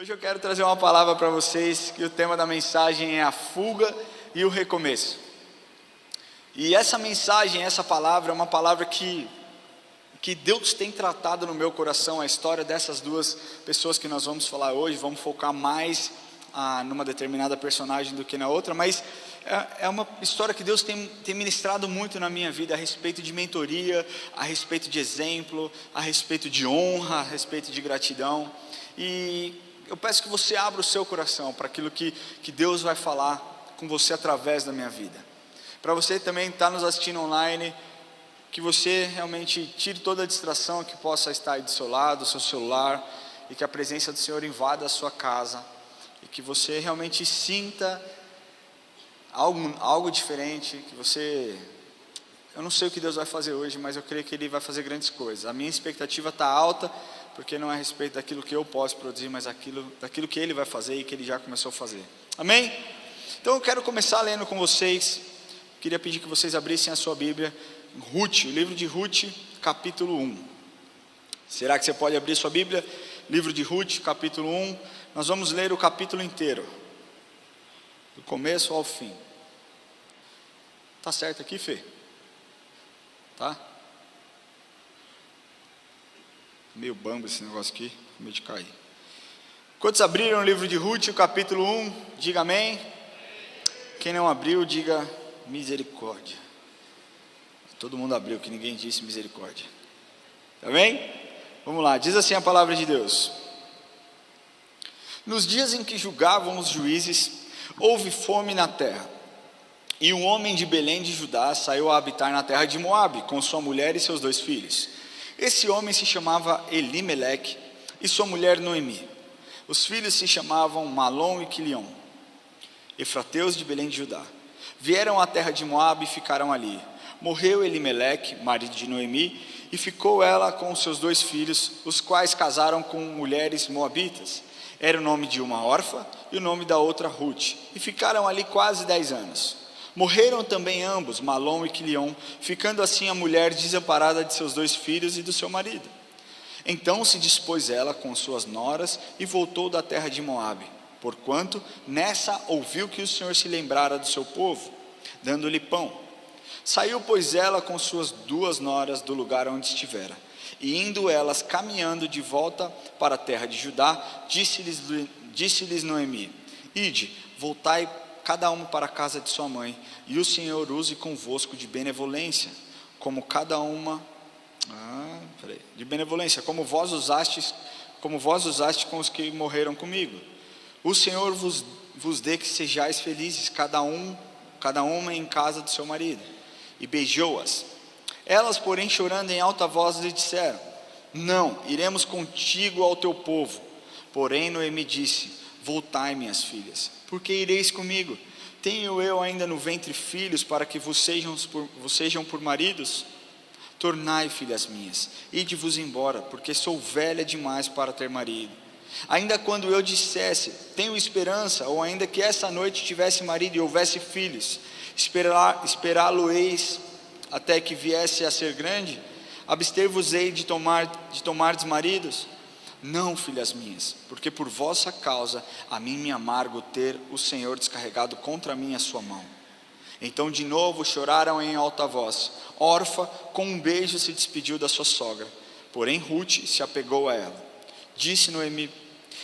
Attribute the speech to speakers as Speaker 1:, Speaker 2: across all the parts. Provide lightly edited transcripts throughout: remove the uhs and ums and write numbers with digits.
Speaker 1: Hoje eu quero trazer uma palavra para vocês, que o tema da mensagem é a fuga e o recomeço. E essa mensagem, essa palavra é uma palavra que Deus tem tratado no meu coração. A história dessas duas pessoas que nós vamos falar hoje, vamos focar mais numa determinada personagem do que na outra, mas é uma história que Deus tem ministrado muito na minha vida, a respeito de mentoria, a respeito de exemplo, a respeito de honra, a respeito de gratidão. E eu peço que você abra o seu coração para aquilo que Deus vai falar com você através da minha vida. Para você também estar nos assistindo online, que você realmente tire toda a distração que possa estar aí do seu lado, do seu celular, e que a presença do Senhor invada a sua casa, e que você realmente sinta algo diferente, que você... Eu não sei o que Deus vai fazer hoje, mas eu creio que Ele vai fazer grandes coisas. A minha expectativa está alta, porque não é a respeito daquilo que eu posso produzir, mas daquilo que Ele vai fazer e que Ele já começou a fazer. Amém? Então eu quero começar lendo com vocês. Queria pedir que vocês abrissem a sua Bíblia, Ruth, o livro de Ruth, capítulo 1. Será que você pode abrir sua Bíblia? Livro de Ruth, capítulo 1. Nós vamos ler o capítulo inteiro, do começo ao fim. Tá certo aqui, Fê? Tá? Meio bambo esse negócio aqui, com medo de cair. Quantos abriram o livro de Ruth, o capítulo 1? Diga amém. Quem não abriu, diga misericórdia. Todo mundo abriu, que ninguém disse misericórdia. Amém? Vamos lá, diz assim a palavra de Deus. Nos dias em que julgavam os juízes, houve fome na terra. E um homem de Belém de Judá saiu a habitar na terra de Moabe, com sua mulher e seus 2 filhos. Esse homem se chamava Elimeleque e sua mulher Noemi. Os filhos se chamavam Malom e Quilion, efrateus de Belém de Judá. Vieram à terra de Moabe e ficaram ali. Morreu Elimeleque, marido de Noemi, e ficou ela com os seus 2 filhos, os quais casaram com mulheres moabitas. Era o nome de uma órfã e o nome da outra Ruth, e ficaram ali quase 10 anos. Morreram também ambos, Malom e Quilion, ficando assim a mulher desamparada de seus 2 filhos e do seu marido. Então se dispôs ela com suas noras e voltou da terra de Moabe, porquanto nessa ouviu que o Senhor se lembrara do seu povo, dando-lhe pão. Saiu, pois, ela com suas 2 noras do lugar onde estivera, e indo elas caminhando de volta para a terra de Judá, disse-lhes Noemi: Ide, voltai cada uma para a casa de sua mãe, e o Senhor use convosco de benevolência, como cada uma, de benevolência, como vós usaste com os que morreram comigo. O Senhor vos dê que sejais felizes, cada uma em casa do seu marido. E beijou-as. Elas, porém, chorando em alta voz, lhe disseram: Não, iremos contigo ao teu povo. Porém Noemi disse: Voltai, minhas filhas, porque ireis comigo? Tenho eu ainda no ventre filhos para que vos sejam por maridos? Tornai, filhas minhas, ide-vos embora, porque sou velha demais para ter marido. Ainda quando eu dissesse, tenho esperança, ou ainda que essa noite tivesse marido e houvesse filhos, esperá-lo-eis até que viesse a ser grande? Abster-vos-ei de tomardes maridos? Não, filhas minhas, porque por vossa causa a mim me amargo ter o Senhor descarregado contra mim a sua mão. Então de novo choraram em alta voz. Orfa com um beijo se despediu da sua sogra, porém Ruth se apegou a ela. Disse Noemi: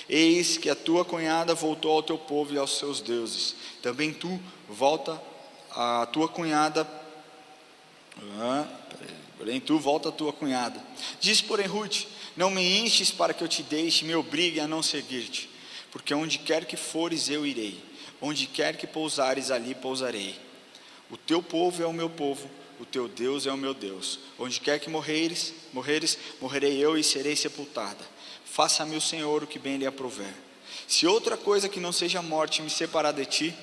Speaker 1: Eis que a tua cunhada voltou ao teu povo e aos seus deuses. Também tu volta a tua cunhada. Porém tu volta a tua cunhada. Disse, porém, Ruth: Não me enches para que eu te deixe, me obrigue a não seguir-te, porque onde quer que fores eu irei, onde quer que pousares ali pousarei. O teu povo é o meu povo, o teu Deus é o meu Deus. Onde quer que morreres, morrerei eu e serei sepultada. Faça-me o Senhor o que bem lhe aprouver. Se outra coisa que não seja a morte me separar de ti.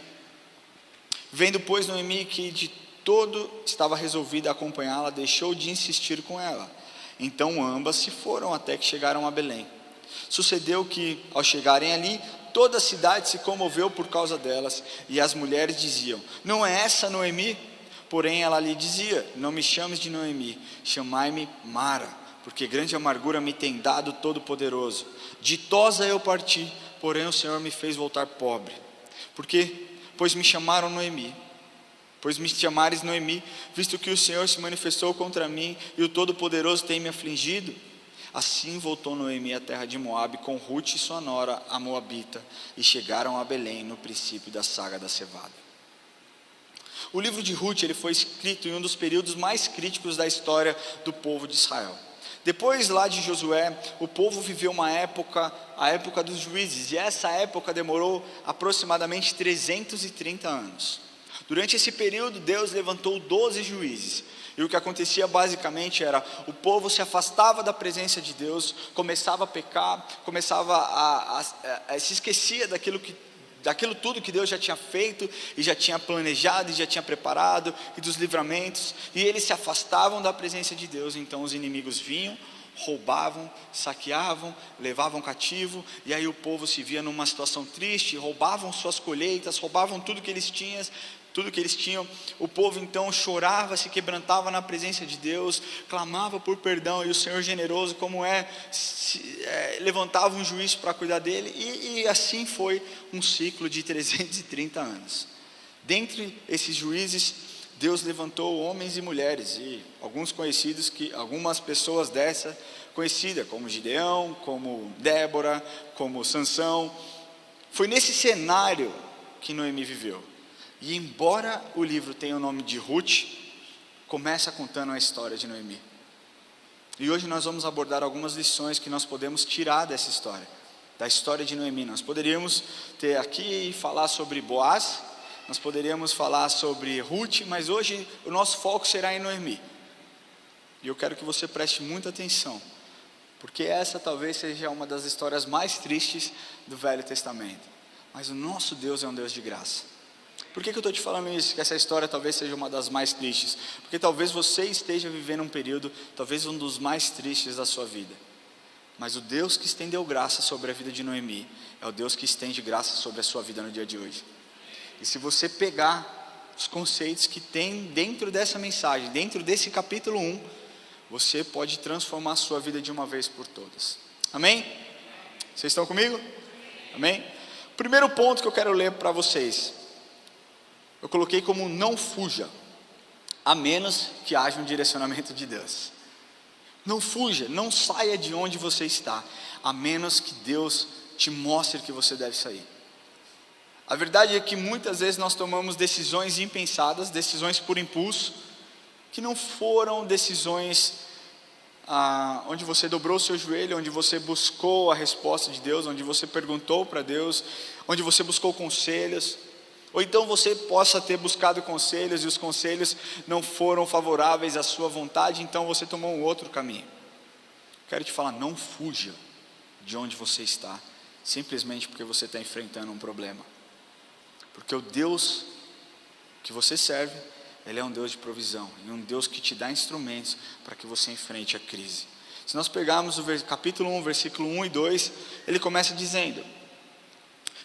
Speaker 1: Vendo, pois, Noemi que de todo estava resolvida a acompanhá-la, deixou de insistir com ela. Então ambas se foram até que chegaram a Belém. Sucedeu que, ao chegarem ali, toda a cidade se comoveu por causa delas, e as mulheres diziam: Não é essa Noemi? Porém ela lhe dizia: Não me chames de Noemi, chamai-me Mara, porque grande amargura me tem dado Todo-Poderoso. Ditosa eu parti, porém o Senhor me fez voltar pobre. Pois me chamaram Noemi. Pois me chamares Noemi, visto que o Senhor se manifestou contra mim e o Todo-Poderoso tem me afligido. Assim voltou Noemi à terra de Moabe com Rute e sua nora, a Moabita, e chegaram a Belém no princípio da saga da cevada. O livro de Rute ele foi escrito em um dos períodos mais críticos da história do povo de Israel. Depois lá de Josué, o povo viveu a época dos juízes, e essa época demorou aproximadamente 330 anos. Durante esse período, Deus levantou 12 juízes, e o que acontecia basicamente era, o povo se afastava da presença de Deus, começava a pecar, se esquecia daquilo tudo que Deus já tinha feito, e já tinha planejado, e já tinha preparado, e dos livramentos, e eles se afastavam da presença de Deus. Então os inimigos vinham, roubavam, saqueavam, levavam cativo, e aí o povo se via numa situação triste, roubavam suas colheitas, roubavam tudo que eles tinham, o povo então chorava, se quebrantava na presença de Deus, clamava por perdão, e o Senhor generoso como levantava um juiz para cuidar dele, e assim foi um ciclo de 330 anos. Dentre esses juízes, Deus levantou homens e mulheres, e algumas pessoas dessa conhecida, como Gideão, como Débora, como Sansão. Foi nesse cenário que Noemi viveu. E embora o livro tenha o nome de Ruth, começa contando a história de Noemi. E hoje nós vamos abordar algumas lições que nós podemos tirar dessa história, da história de Noemi. Nós poderíamos ter aqui e falar sobre Boaz, nós poderíamos falar sobre Ruth, mas hoje o nosso foco será em Noemi. E eu quero que você preste muita atenção, porque essa talvez seja uma das histórias mais tristes do Velho Testamento. Mas o nosso Deus é um Deus de graça. Por que eu estou te falando isso? Que essa história talvez seja uma das mais tristes. Porque talvez você esteja vivendo um período, talvez um dos mais tristes da sua vida. Mas o Deus que estendeu graça sobre a vida de Noemi, é o Deus que estende graça sobre a sua vida no dia de hoje. E se você pegar os conceitos que tem dentro dessa mensagem, dentro desse capítulo 1, você pode transformar a sua vida de uma vez por todas. Amém? Vocês estão comigo? Amém? O primeiro ponto que eu quero ler para vocês, eu coloquei como não fuja, a menos que haja um direcionamento de Deus. Não fuja, não saia de onde você está, a menos que Deus te mostre que você deve sair. A verdade é que muitas vezes nós tomamos decisões impensadas, decisões por impulso, que não foram decisões onde você dobrou o seu joelho, onde você buscou a resposta de Deus, onde você perguntou para Deus, onde você buscou conselhos. Ou então você possa ter buscado conselhos e os conselhos não foram favoráveis à sua vontade, então você tomou um outro caminho. Quero te falar, não fuja de onde você está, simplesmente porque você está enfrentando um problema. Porque o Deus que você serve, Ele é um Deus de provisão, e um Deus que te dá instrumentos para que você enfrente a crise. Se nós pegarmos o capítulo 1, versículo 1 e 2, ele começa dizendo: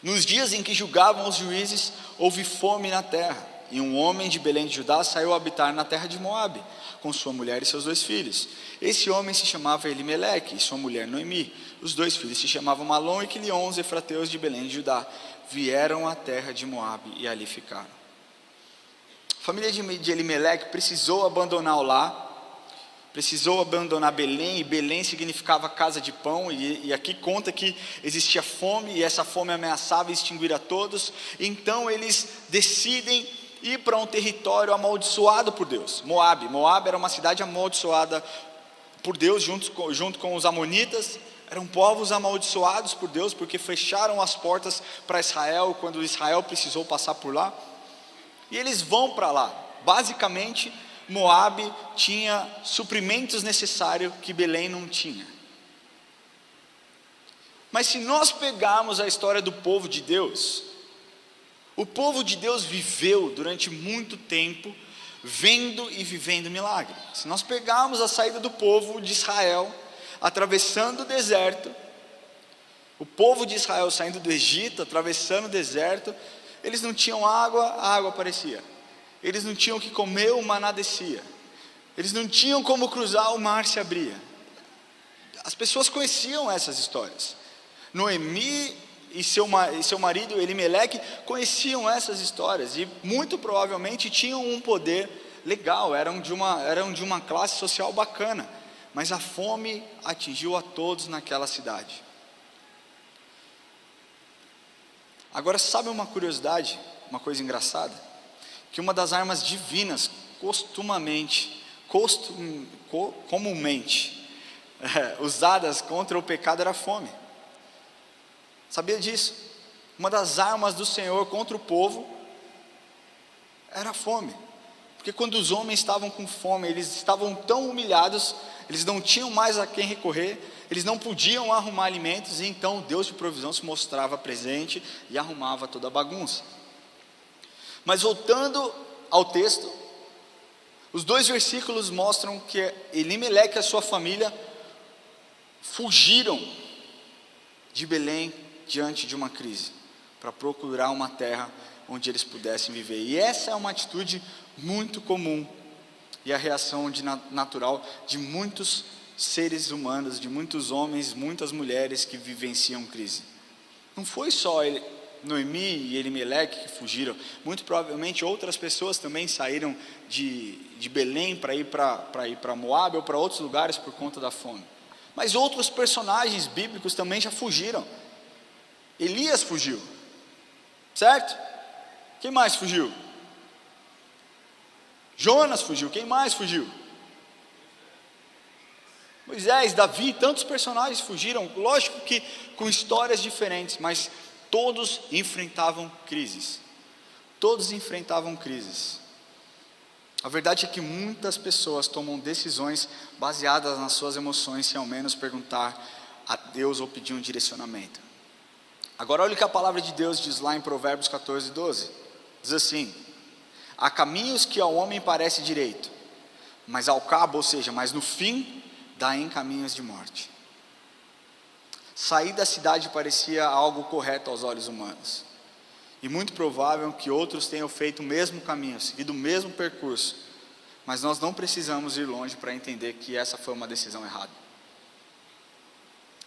Speaker 1: nos dias em que julgavam os juízes, houve fome na terra, e um homem de Belém de Judá saiu a habitar na terra de Moabe, com sua mulher e seus 2 filhos. Esse homem se chamava Elimeleque, e sua mulher Noemi. Os 2 filhos se chamavam Malom e Quilion, os efrateus de Belém de Judá. Vieram à terra de Moabe e ali ficaram. A família de Elimeleque precisou abandonar o lar, precisou abandonar Belém, e Belém significava casa de pão, e aqui conta que existia fome, e essa fome ameaçava extinguir a todos. Então eles decidem ir para um território amaldiçoado por Deus, Moabe. Moabe era uma cidade amaldiçoada por Deus, junto com os amonitas. Eram povos amaldiçoados por Deus, porque fecharam as portas para Israel, quando Israel precisou passar por lá, e eles vão para lá. Basicamente, Moabe tinha suprimentos necessários que Belém não tinha. Mas se nós pegarmos a história do povo de Deus, o povo de Deus viveu durante muito tempo vendo e vivendo milagre. Se nós pegarmos a saída do povo de Israel, atravessando o deserto, o povo de Israel saindo do Egito, atravessando o deserto, eles não tinham água, a água aparecia. Eles não tinham o que comer, o maná descia. Eles não tinham como cruzar, o mar se abria. As pessoas conheciam essas histórias. Noemi e seu marido Elimeleque conheciam essas histórias e muito provavelmente tinham um poder legal, eram de uma classe social bacana, mas a fome atingiu a todos naquela cidade. Agora, sabe uma curiosidade, uma coisa engraçada? Que uma das armas divinas comumente usadas contra o pecado era a fome. Sabia disso? Uma das armas do Senhor contra o povo era a fome. Porque quando os homens estavam com fome, eles estavam tão humilhados, eles não tinham mais a quem recorrer, eles não podiam arrumar alimentos, e então Deus de provisão se mostrava presente e arrumava toda a bagunça. Mas voltando ao texto, os 2 versículos mostram que Elimeleque e a sua família fugiram de Belém diante de uma crise, para procurar uma terra onde eles pudessem viver. E essa é uma atitude muito comum, e a reação natural de muitos seres humanos, de muitos homens, muitas mulheres que vivenciam crise. Não foi só Noemi e Elimeleque que fugiram, muito provavelmente outras pessoas também saíram de Belém para ir para Moabe ou para outros lugares por conta da fome. Mas outros personagens bíblicos também já fugiram. Elias fugiu, certo? Quem mais fugiu? Jonas fugiu. Quem mais fugiu? Moisés, Davi, tantos personagens fugiram, lógico que com histórias diferentes, mas todos enfrentavam crises. Todos enfrentavam crises. A verdade é que muitas pessoas tomam decisões baseadas nas suas emoções, sem ao menos perguntar a Deus ou pedir um direcionamento. Agora olha o que a palavra de Deus diz lá em Provérbios 14, 12. Diz assim: há caminhos que ao homem parece direito, mas ao cabo, ou seja, mas no fim, dá em caminhos de morte. Sair da cidade parecia algo correto aos olhos humanos, e muito provável que outros tenham feito o mesmo caminho, seguido o mesmo percurso, mas nós não precisamos ir longe para entender que essa foi uma decisão errada.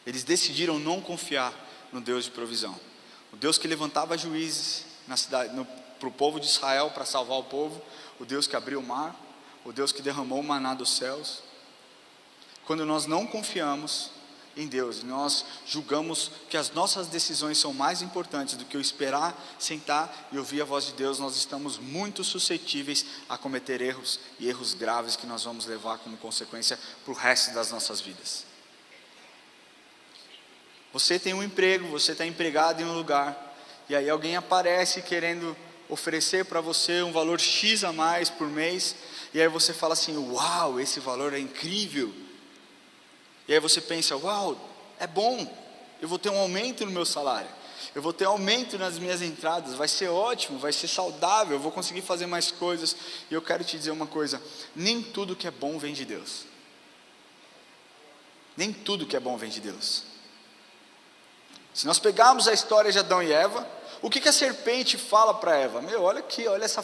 Speaker 1: Eles decidiram não confiar no Deus de provisão, o Deus que levantava juízes na cidade, para o povo de Israel, para salvar o povo, o Deus que abriu o mar, o Deus que derramou o maná dos céus. Quando nós não confiamos em Deus, nós julgamos que as nossas decisões são mais importantes do que eu esperar, sentar e ouvir a voz de Deus, nós estamos muito suscetíveis a cometer erros, e erros graves que nós vamos levar como consequência para o resto das nossas vidas. Você tem um emprego, você está empregado em um lugar, e aí alguém aparece querendo oferecer para você um valor X a mais por mês, e aí você fala assim: uau, esse valor é incrível. E aí você pensa: uau, é bom, eu vou ter um aumento no meu salário, eu vou ter aumento nas minhas entradas, vai ser ótimo, vai ser saudável, eu vou conseguir fazer mais coisas. E eu quero te dizer uma coisa: nem tudo que é bom vem de Deus. Nem tudo que é bom vem de Deus. Se nós pegarmos a história de Adão e Eva, o que a serpente fala para Eva? Olha aqui, olha essa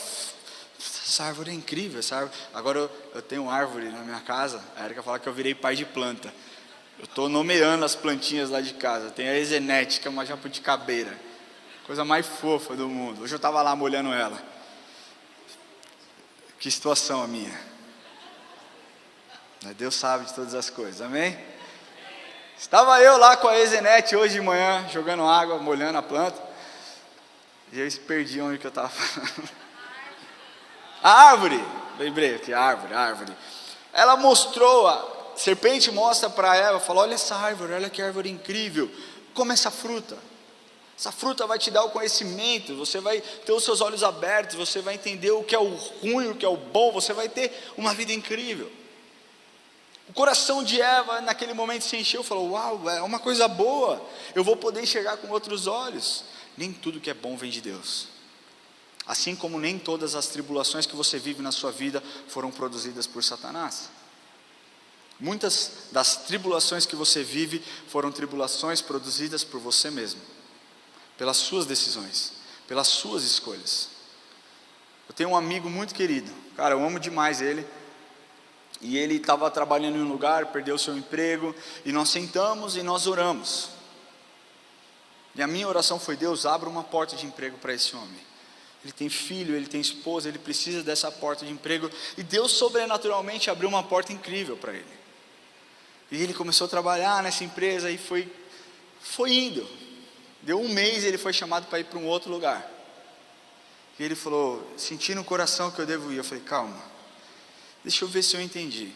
Speaker 1: árvore é incrível, essa árvore. Agora eu tenho árvore na minha casa. A Erika fala que eu virei pai de planta. Eu estou nomeando as plantinhas lá de casa. Tem a ezenete, que é uma jabuticabeira, coisa mais fofa do mundo. Hoje eu estava lá molhando ela. Que situação a minha. Deus sabe de todas as coisas, amém? Estava eu lá com a ezenete hoje de manhã, jogando água, molhando a planta, e eu perdi onde que eu estava falando. A árvore, lembrei aqui, árvore. Ela mostrou, a serpente mostra para Eva, falou: olha essa árvore, olha que árvore incrível, come essa fruta. Essa fruta vai te dar o conhecimento, você vai ter os seus olhos abertos, você vai entender o que é o ruim, o que é o bom, você vai ter uma vida incrível. O coração de Eva naquele momento se encheu, falou: uau, é uma coisa boa, eu vou poder enxergar com outros olhos. Nem tudo que é bom vem de Deus. Assim como nem todas as tribulações que você vive na sua vida foram produzidas por Satanás. Muitas das tribulações que você vive foram tribulações produzidas por você mesmo, pelas suas decisões, pelas suas escolhas. Eu tenho um amigo muito querido, cara, eu amo demais ele. E ele estava trabalhando em um lugar, perdeu seu emprego, e nós sentamos e nós oramos. E a minha oração foi: Deus, abra uma porta de emprego para esse homem. Ele tem filho, ele tem esposa, ele precisa dessa porta de emprego. E Deus sobrenaturalmente abriu uma porta incrível para ele. E ele começou a trabalhar nessa empresa e foi indo. Deu um mês e ele foi chamado para ir para um outro lugar. E ele falou: senti no coração que eu devo ir. Eu falei: calma, deixa eu ver se eu entendi.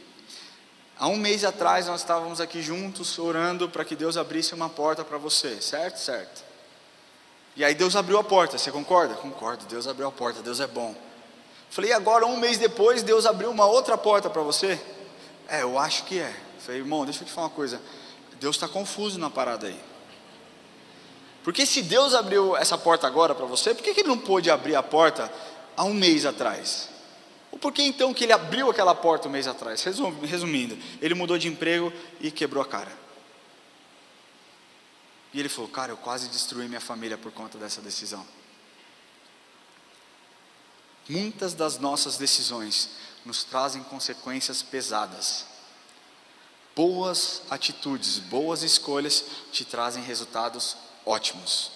Speaker 1: Há um mês atrás nós estávamos aqui juntos orando para que Deus abrisse uma porta para você, certo? Certo. E aí Deus abriu a porta, você concorda? Concordo, Deus abriu a porta, Deus é bom. Eu falei: e agora um mês depois Deus abriu uma outra porta para você? Eu acho que é. Eu falei: irmão, deixa eu te falar uma coisa, Deus está confuso na parada aí. Porque se Deus abriu essa porta agora para você, por que Ele não pôde abrir a porta há um mês atrás? Ou por que então que Ele abriu aquela porta um mês atrás? Resumindo, ele mudou de emprego e quebrou a cara. E ele falou: cara, eu quase destruí minha família por conta dessa decisão. Muitas das nossas decisões nos trazem consequências pesadas. Boas atitudes, boas escolhas te trazem resultados ótimos.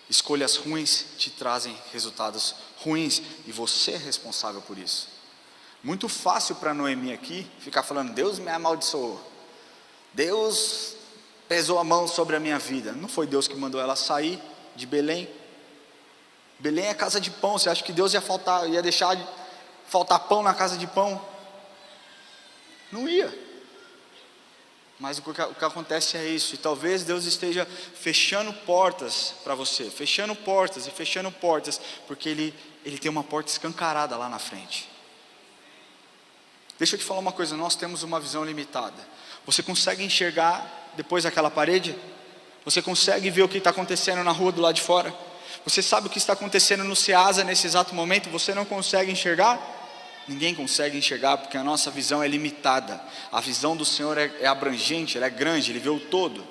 Speaker 1: Escolhas ruins te trazem resultados ruins, e você é responsável por isso. Muito fácil para Noemi aqui ficar falando: Deus me amaldiçoou, Deus pesou a mão sobre a minha vida. Não foi Deus que mandou ela sair de Belém. Belém é casa de pão. Você acha que Deus ia deixar de faltar pão na casa de pão? Não ia. Mas o que acontece é isso. E talvez Deus esteja fechando portas para você, fechando portas e fechando portas, porque Ele tem uma porta escancarada lá na frente. Deixa eu te falar uma coisa: nós temos uma visão limitada. Você consegue enxergar depois daquela parede? Você consegue ver o que está acontecendo na rua do lado de fora? Você sabe o que está acontecendo no Ceasa nesse exato momento? Você não consegue enxergar? Ninguém consegue enxergar, porque a nossa visão é limitada. A visão do Senhor é abrangente, ela é grande, Ele vê o todo.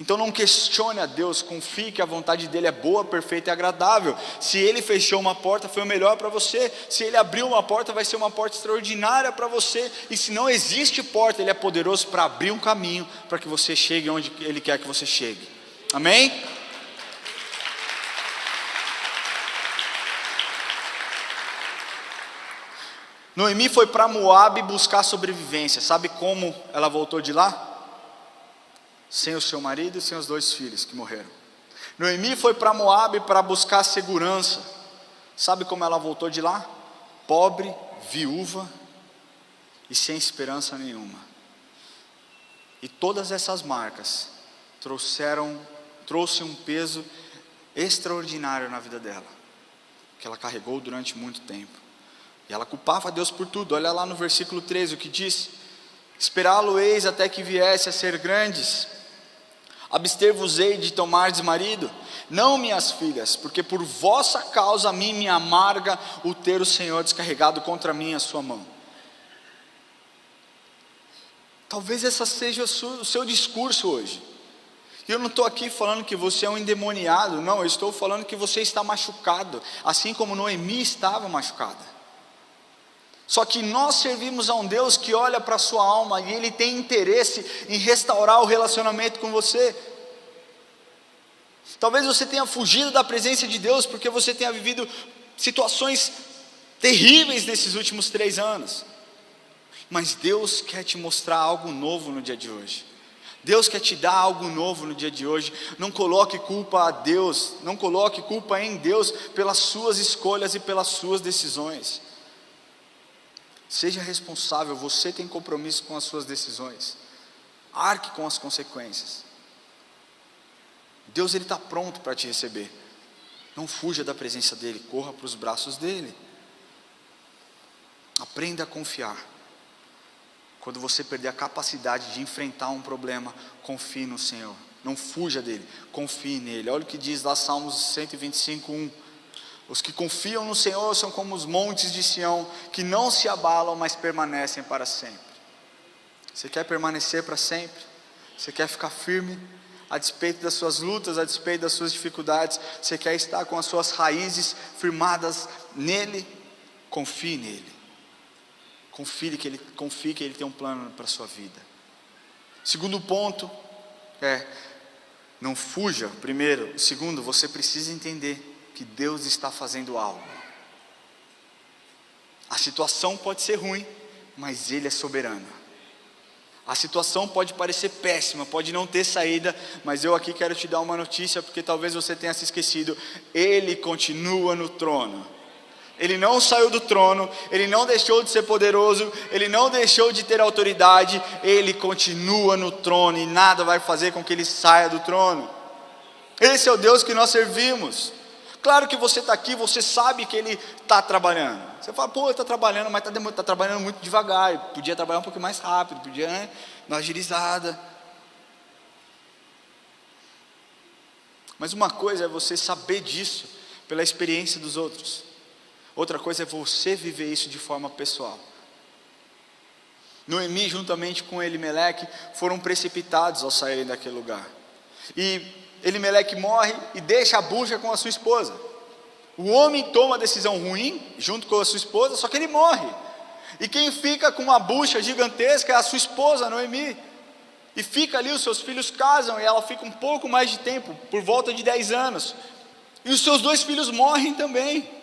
Speaker 1: Então não questione a Deus, confie que a vontade dEle é boa, perfeita e agradável. Se Ele fechou uma porta, foi o melhor para você. Se Ele abriu uma porta, vai ser uma porta extraordinária para você. E se não existe porta, Ele é poderoso para abrir um caminho, para que você chegue onde Ele quer que você chegue. Amém? Noemi foi para Moabe buscar sobrevivência. Sabe como ela voltou de lá? Sem o seu marido e sem os 2 filhos que morreram. Noemi foi para Moabe para buscar segurança. Sabe como ela voltou de lá? Pobre, viúva e sem esperança nenhuma. E todas essas marcas trouxe um peso extraordinário na vida dela, que ela carregou durante muito tempo. E ela culpava Deus por tudo. Olha lá no versículo 13 o que diz: esperá-lo-eis até que viesse a ser grandes, abster-vos-ei de tomardes marido. Não, minhas filhas, porque por vossa causa a mim me amarga o ter o Senhor descarregado contra mim a sua mão. Talvez essa seja o seu discurso hoje. E eu não estou aqui falando que você é um endemoniado, não, eu estou falando que você está machucado, assim como Noemi estava machucada. Só que nós servimos a um Deus que olha para a sua alma e Ele tem interesse em restaurar o relacionamento com você. Talvez você tenha fugido da presença de Deus porque você tenha vivido situações terríveis nesses últimos 3 anos. Mas Deus quer te mostrar algo novo no dia de hoje. Deus quer te dar algo novo no dia de hoje. Não coloque culpa a Deus, não coloque culpa em Deus pelas suas escolhas e pelas suas decisões. Seja responsável, você tem compromisso com as suas decisões. Arque com as consequências. Deus, Ele está pronto para te receber. Não fuja da presença dEle, corra para os braços dEle. Aprenda a confiar. Quando você perder a capacidade de enfrentar um problema, confie no Senhor. Não fuja dEle, confie nele. Olha o que diz lá Salmos 125:1. Os que confiam no Senhor são como os montes de Sião, que não se abalam, mas permanecem para sempre. Você quer permanecer para sempre? Você quer ficar firme? A despeito das suas lutas, a despeito das suas dificuldades, você quer estar com as suas raízes firmadas nele? Confie nele. Confie que Ele tem um plano para a sua vida. Segundo ponto Não fuja, primeiro. Segundo, você precisa entender que Deus está fazendo algo. A situação pode ser ruim, mas Ele é soberano. A situação pode parecer péssima, pode não ter saída, mas eu aqui quero te dar uma notícia, porque talvez você tenha se esquecido. Ele continua no trono. Ele não saiu do trono, Ele não deixou de ser poderoso, Ele não deixou de ter autoridade, Ele continua no trono e nada vai fazer com que Ele saia do trono. Esse é o Deus que nós servimos. Claro que você está aqui, você sabe que Ele está trabalhando. Você fala, pô, Ele está trabalhando, mas está trabalhando muito devagar, podia trabalhar um pouco mais rápido, podia, dar uma agilizada. Mas uma coisa é você saber disso pela experiência dos outros. Outra coisa é você viver isso de forma pessoal. Noemi, juntamente com Elimeleque, foram precipitados ao saírem daquele lugar. E Elimeleque morre e deixa a bucha com a sua esposa. O homem toma a decisão ruim, junto com a sua esposa, só que ele morre. E quem fica com uma bucha gigantesca é a sua esposa, Noemi. E fica ali, os seus filhos casam, e ela fica um pouco mais de tempo, por volta de 10 anos. E os seus 2 filhos morrem também.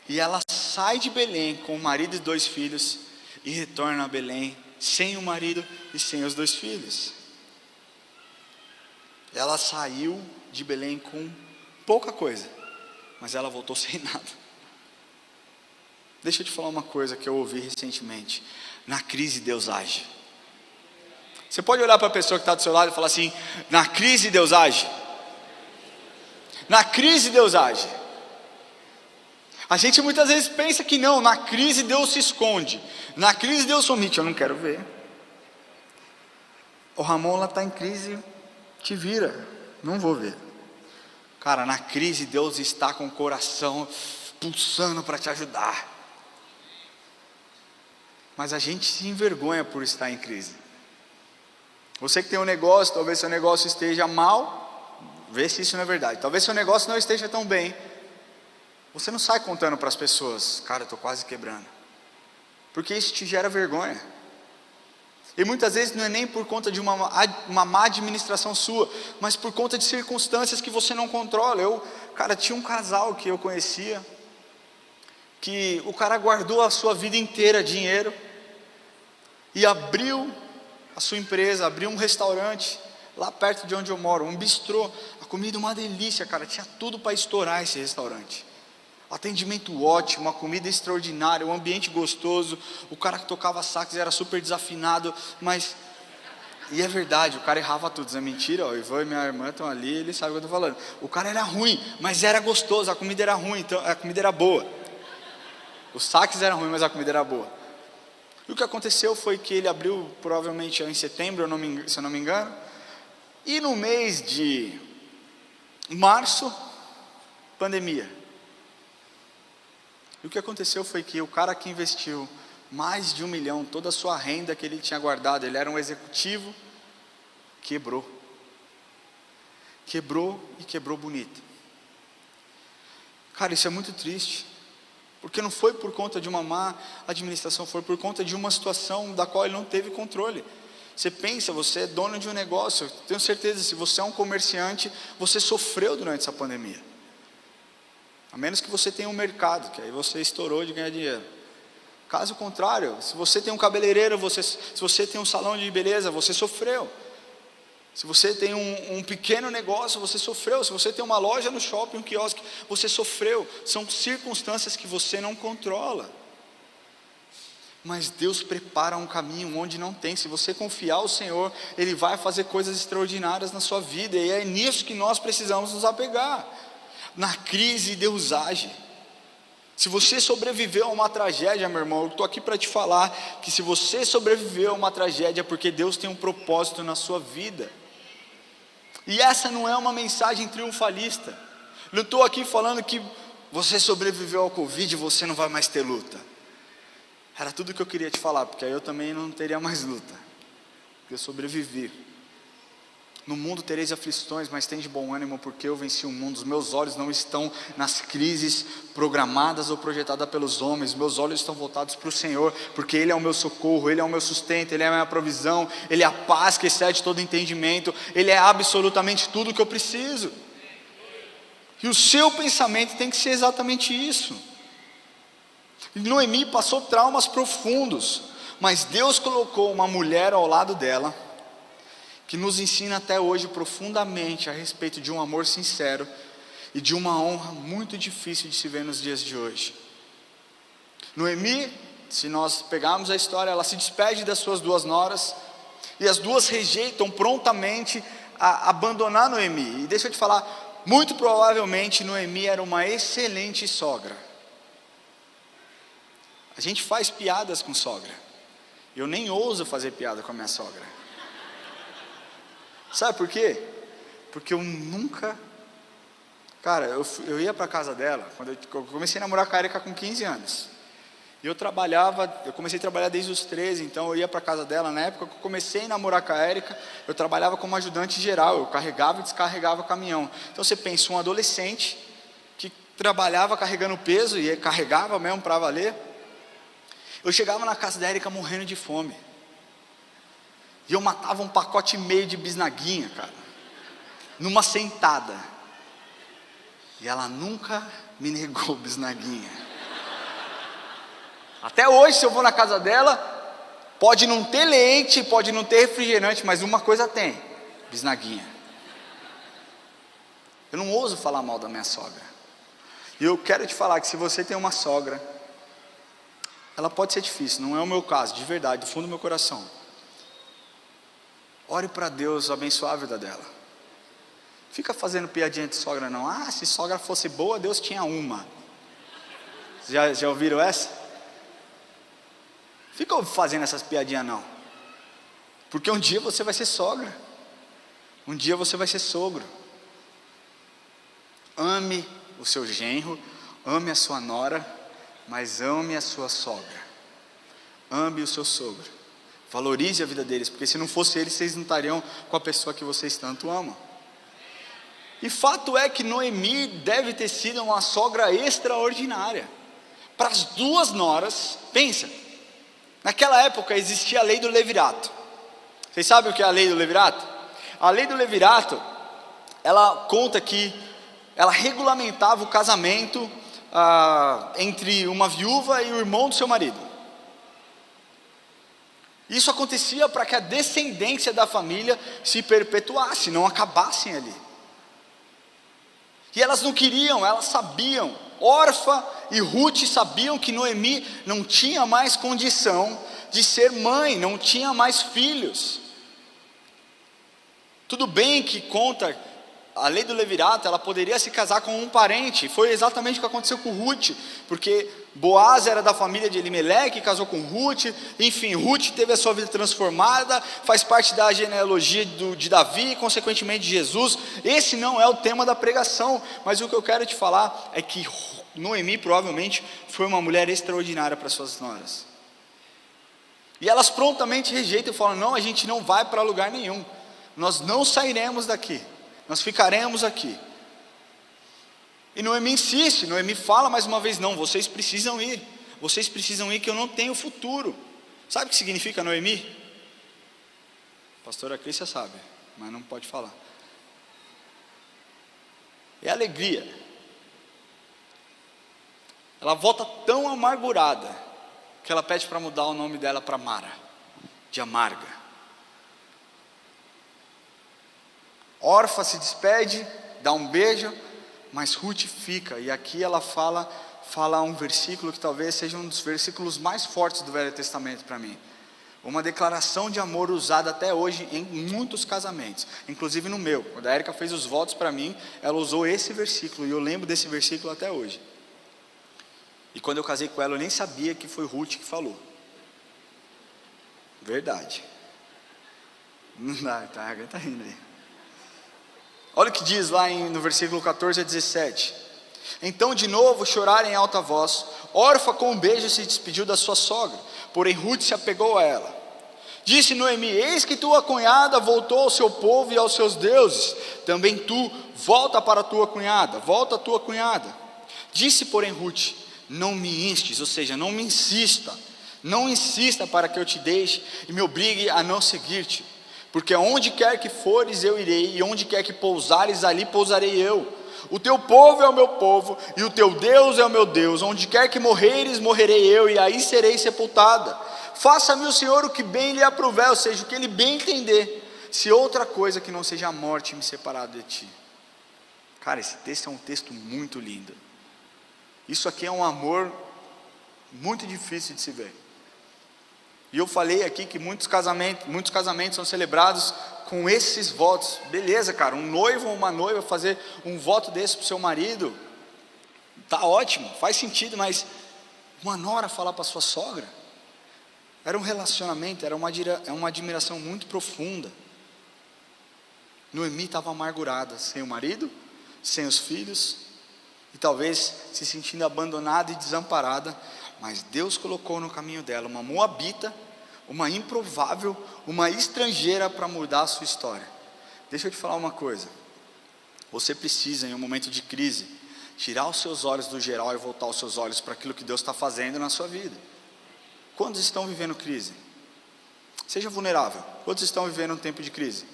Speaker 1: E ela sai de Belém com o marido e 2 filhos, e retorna a Belém, sem o marido e sem os 2 filhos. Ela saiu de Belém com pouca coisa, mas ela voltou sem nada. Deixa eu te falar uma coisa que eu ouvi recentemente. Na crise Deus age. Você pode olhar para a pessoa que está do seu lado e falar assim: na crise Deus age. Na crise Deus age. A gente muitas vezes pensa que não, na crise Deus se esconde. Na crise Deus omite, eu não quero ver. O Ramon lá está em crise, te vira, não vou ver. Cara, na crise Deus está com o coração pulsando para te ajudar. Mas a gente se envergonha por estar em crise. Você que tem um negócio, talvez seu negócio esteja mal, vê se isso não é verdade. Talvez seu negócio não esteja tão bem. Você não sai contando para as pessoas, cara, eu estou quase quebrando. Porque isso te gera vergonha. E muitas vezes não é nem por conta de uma má administração sua, mas por conta de circunstâncias que você não controla. Cara, tinha um casal que eu conhecia, que o cara guardou a sua vida inteira dinheiro, e abriu a sua empresa, abriu um restaurante, lá perto de onde eu moro, um bistrô, a comida uma delícia, cara, tinha tudo para estourar esse restaurante. Atendimento ótimo, a comida extraordinária, um ambiente gostoso, o cara que tocava sax era super desafinado, mas, e é verdade, o cara errava tudo, isso é mentira, o Ivan e minha irmã estão ali, eles sabem o que eu estou falando, o cara era ruim, mas era gostoso, a comida era ruim, então a comida era boa, o sax era ruim, mas a comida era boa. E o que aconteceu foi que ele abriu, provavelmente em setembro, se eu não me engano, e no mês de março, pandemia. E o que aconteceu foi que o cara que investiu mais de 1 milhão, toda a sua renda que ele tinha guardado, ele era um executivo, quebrou. Quebrou e quebrou bonito. Cara, isso é muito triste. Porque não foi por conta de uma má administração, foi por conta de uma situação da qual ele não teve controle. Você pensa, você é dono de um negócio, eu tenho certeza, se você é um comerciante, você sofreu durante essa pandemia. A menos que você tenha um mercado, que aí você estourou de ganhar dinheiro. Caso contrário, se você tem um cabeleireiro, se você tem um salão de beleza, você sofreu. Se você tem um pequeno negócio, você sofreu. Se você tem uma loja no shopping, um quiosque, você sofreu. São circunstâncias que você não controla. Mas Deus prepara um caminho onde não tem. Se você confiar ao Senhor, Ele vai fazer coisas extraordinárias na sua vida. E é nisso que nós precisamos nos apegar. Na crise Deus age. Se você sobreviveu a uma tragédia, meu irmão, eu estou aqui para te falar que se você sobreviveu a uma tragédia é porque Deus tem um propósito na sua vida. E essa não é uma mensagem triunfalista. Não estou aqui falando que você sobreviveu ao Covid e você não vai mais ter luta. Era tudo que eu queria te falar, porque aí eu também não teria mais luta, porque eu sobrevivi. No mundo tereis aflições, mas tende bom ânimo, porque eu venci o mundo. Os meus olhos não estão nas crises programadas ou projetadas pelos homens. Meus olhos estão voltados para o Senhor, porque Ele é o meu socorro, Ele é o meu sustento, Ele é a minha provisão, Ele é a paz que excede todo entendimento, Ele é absolutamente tudo o que eu preciso. E o seu pensamento tem que ser exatamente isso. Noemi passou traumas profundos, mas Deus colocou uma mulher ao lado dela, que nos ensina até hoje profundamente a respeito de um amor sincero e de uma honra muito difícil de se ver nos dias de hoje. Noemi, se nós pegarmos a história, ela se despede das suas duas noras, e as duas rejeitam prontamente a abandonar Noemi. E deixa eu te falar, muito provavelmente Noemi era uma excelente sogra. A gente faz piadas com sogra. Eu nem ouso fazer piada com a minha sogra. Sabe por quê? Porque eu nunca... Cara, eu ia para a casa dela, quando eu comecei a namorar com a Erika com 15 anos. E eu comecei a trabalhar desde os 13, então eu ia para a casa dela. Na época que eu comecei a namorar com a Erika, eu trabalhava como ajudante geral, eu carregava e descarregava caminhão. Então você pensa, um adolescente que trabalhava carregando peso e carregava mesmo para valer. Eu chegava na casa da Erika morrendo de fome. E eu matava 1,5 pacote de bisnaguinha, cara, numa sentada. E ela nunca me negou bisnaguinha. Até hoje, se eu vou na casa dela, pode não ter leite, pode não ter refrigerante, mas uma coisa tem: bisnaguinha. Eu não ouso falar mal da minha sogra. E eu quero te falar que se você tem uma sogra, ela pode ser difícil, não é o meu caso, de verdade, do fundo do meu coração. Ore para Deus abençoar a vida dela. Fica fazendo piadinha de sogra não. Ah, se sogra fosse boa, Deus tinha uma. Já ouviram essa? Fica fazendo essas piadinhas não. Porque um dia você vai ser sogra. Um dia você vai ser sogro. Ame o seu genro, ame a sua nora, mas ame a sua sogra. Ame o seu sogro. Valorize a vida deles, porque se não fosse eles, vocês não estariam com a pessoa que vocês tanto amam. E fato é que Noemi deve ter sido uma sogra extraordinária. Para as duas noras, pensa, naquela época existia a lei do levirato. Vocês sabem o que é a lei do levirato? A lei do levirato, ela conta que ela regulamentava o casamento entre uma viúva e o irmão do seu marido. Isso acontecia para que a descendência da família se perpetuasse, não acabassem ali. E elas não queriam, elas sabiam. Orfa e Ruth sabiam que Noemi não tinha mais condição de ser mãe, não tinha mais filhos. Tudo bem que conta a lei do levirato, ela poderia se casar com um parente. Foi exatamente o que aconteceu com Ruth, porque Boaz era da família de Elimeleque, casou com Ruth. Enfim, Ruth teve a sua vida transformada, faz parte da genealogia de Davi e consequentemente de Jesus. Esse não é o tema da pregação, mas o que eu quero te falar é que Noemi provavelmente foi uma mulher extraordinária para suas noras. E elas prontamente rejeitam e falam: não, a gente não vai para lugar nenhum, nós não sairemos daqui, nós ficaremos aqui. E Noemi insiste, Noemi fala mais uma vez: não, vocês precisam ir que eu não tenho futuro. Sabe o que significa Noemi? A pastora Crícia sabe, mas não pode falar. É alegria. Ela volta tão amargurada que ela pede para mudar o nome dela para Mara, de amarga. Orfa se despede, dá um beijo, mas Ruth fica. E aqui ela fala um versículo que talvez seja um dos versículos mais fortes do Velho Testamento para mim. Uma declaração de amor usada até hoje em muitos casamentos, inclusive no meu. Quando a Erika fez os votos para mim, ela usou esse versículo, e eu lembro desse versículo até hoje. E quando eu casei com ela, eu nem sabia que foi Ruth que falou. Verdade. Não dá, tá rindo aí. Olha o que diz lá no versículo 14 a 17. Então de novo choraram em alta voz. Orfa com um beijo se despediu da sua sogra, porém Ruth se apegou a ela. Disse Noemi: eis que tua cunhada voltou ao seu povo e aos seus deuses, também tu volta para a tua cunhada, volta a tua cunhada. Disse porém Ruth: não me instes, ou seja, não me insista, não insista para que eu te deixe e me obrigue a não seguir-te, porque aonde quer que fores eu irei, e onde quer que pousares ali pousarei eu. O teu povo é o meu povo, e o teu Deus é o meu Deus. Onde quer que morreres, morrerei eu, e aí serei sepultada. Faça-me o Senhor o que bem lhe aprouver, ou seja, o que ele bem entender, se outra coisa que não seja a morte me separar de ti. Cara, esse texto é um texto muito lindo. Isso aqui é um amor muito difícil de se ver. E eu falei aqui que muitos casamentos são celebrados com esses votos. Beleza, cara, um noivo ou uma noiva fazer um voto desse para o seu marido, tá ótimo, faz sentido, mas uma nora falar para sua sogra, era um relacionamento, era uma admiração muito profunda. Noemi estava amargurada, sem o marido, sem os filhos, e talvez se sentindo abandonada e desamparada, mas Deus colocou no caminho dela uma moabita, uma improvável, uma estrangeira para mudar a sua história. Deixa eu te falar uma coisa, você precisa em um momento de crise, tirar os seus olhos do geral e voltar os seus olhos para aquilo que Deus está fazendo na sua vida. Quantos estão vivendo crise? Seja vulnerável. Quantos estão vivendo um tempo de crise?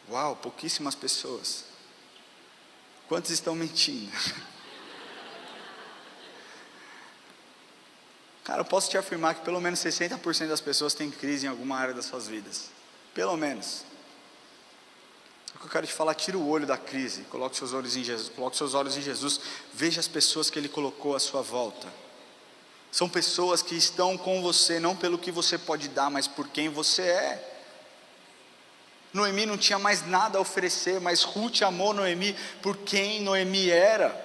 Speaker 1: Uau, pouquíssimas pessoas. Quantos estão mentindo? Cara, eu posso te afirmar que pelo menos 60% das pessoas têm crise em alguma área das suas vidas. Pelo menos. O que eu quero te falar, tira o olho da crise, coloque seus olhos em Jesus, veja as pessoas que Ele colocou à sua volta. São pessoas que estão com você, não pelo que você pode dar, mas por quem você é. Noemi não tinha mais nada a oferecer, mas Ruth amou Noemi por quem Noemi era.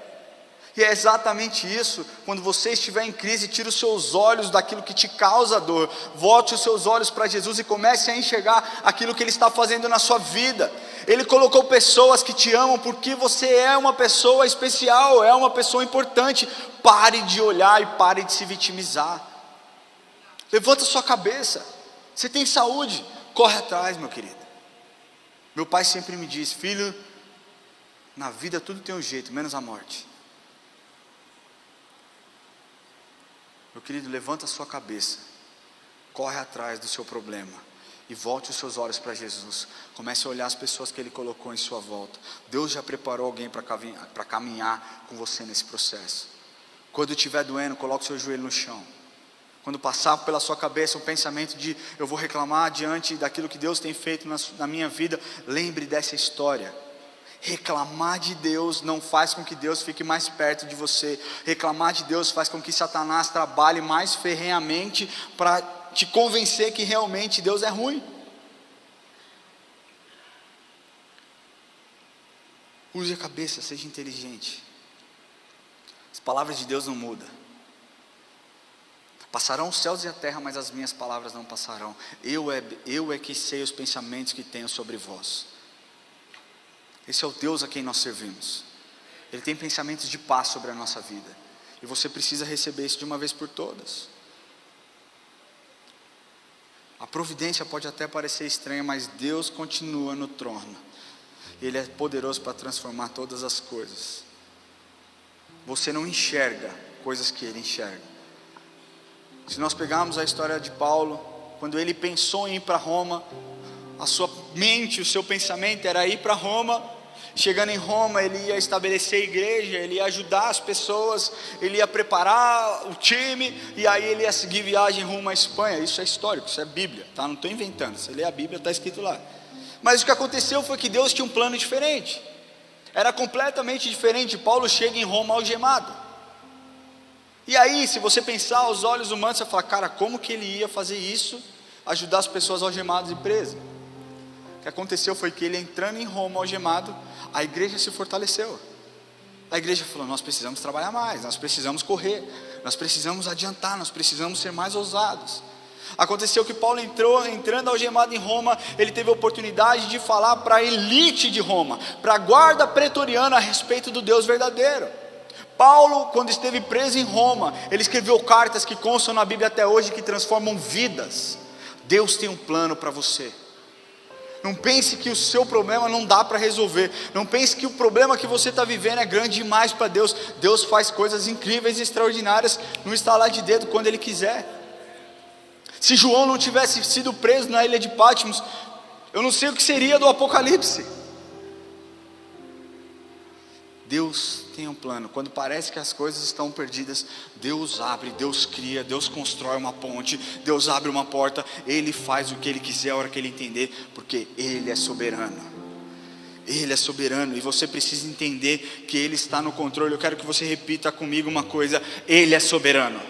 Speaker 1: E é exatamente isso, quando você estiver em crise, tire os seus olhos daquilo que te causa dor, volte os seus olhos para Jesus e comece a enxergar aquilo que Ele está fazendo na sua vida. Ele colocou pessoas que te amam porque você é uma pessoa especial, é uma pessoa importante. Pare de olhar e pare de se vitimizar. Levanta sua cabeça, você tem saúde, corre atrás, meu querido. Meu pai sempre me diz: filho, na vida tudo tem um jeito, menos a morte. Meu querido, levanta a sua cabeça, corre atrás do seu problema e volte os seus olhos para Jesus. Comece a olhar as pessoas que Ele colocou em sua volta. Deus já preparou alguém para caminhar com você nesse processo. Quando estiver doendo, coloque o seu joelho no chão. Quando passar pela sua cabeça um pensamento de eu vou reclamar diante daquilo que Deus tem feito na minha vida, lembre dessa história. Reclamar de Deus não faz com que Deus fique mais perto de você. Reclamar de Deus faz com que Satanás trabalhe mais ferrenhamente para te convencer que realmente Deus é ruim. Use a cabeça, seja inteligente. As palavras de Deus não mudam. Passarão os céus e a terra, mas as minhas palavras não passarão. Eu é que sei os pensamentos que tenho sobre vós. Esse é o Deus a quem nós servimos. Ele tem pensamentos de paz sobre a nossa vida. E você precisa receber isso de uma vez por todas. A providência pode até parecer estranha, mas Deus continua no trono. Ele é poderoso para transformar todas as coisas. Você não enxerga coisas que Ele enxerga. Se nós pegarmos a história de Paulo, quando ele pensou em ir para Roma, a sua mente, o seu pensamento era ir para Roma. Chegando em Roma, ele ia estabelecer a igreja, ele ia ajudar as pessoas, ele ia preparar o time, e aí ele ia seguir viagem rumo à Espanha. Isso é histórico, isso é Bíblia, tá? Não estou inventando, você lê a Bíblia, está escrito lá. Mas o que aconteceu foi que Deus tinha um plano diferente, era completamente diferente. Paulo chega em Roma algemado, e aí se você pensar aos olhos humanos, você fala: cara, como que ele ia fazer isso, ajudar as pessoas algemadas e presas? O que aconteceu foi que ele, entrando em Roma algemado, a igreja se fortaleceu. A igreja falou: nós precisamos trabalhar mais, nós precisamos correr, nós precisamos adiantar, nós precisamos ser mais ousados. Aconteceu que Paulo entrando algemado em Roma, ele teve a oportunidade de falar para a elite de Roma, para a guarda pretoriana, a respeito do Deus verdadeiro. Paulo, quando esteve preso em Roma, ele escreveu cartas que constam na Bíblia até hoje, que transformam vidas. Deus tem um plano para você. Não pense que o seu problema não dá para resolver. Não pense que o problema que você está vivendo é grande demais para Deus. Deus faz coisas incríveis e extraordinárias no estalar de dedo quando Ele quiser. Se João não tivesse sido preso na ilha de Patmos, eu não sei o que seria do Apocalipse. Deus tem um plano. Quando parece que as coisas estão perdidas, Deus abre, Deus cria, Deus constrói uma ponte, Deus abre uma porta. Ele faz o que Ele quiser a hora que Ele entender, porque Ele é soberano. Ele é soberano e você precisa entender que Ele está no controle. Eu quero que você repita comigo uma coisa: Ele é soberano.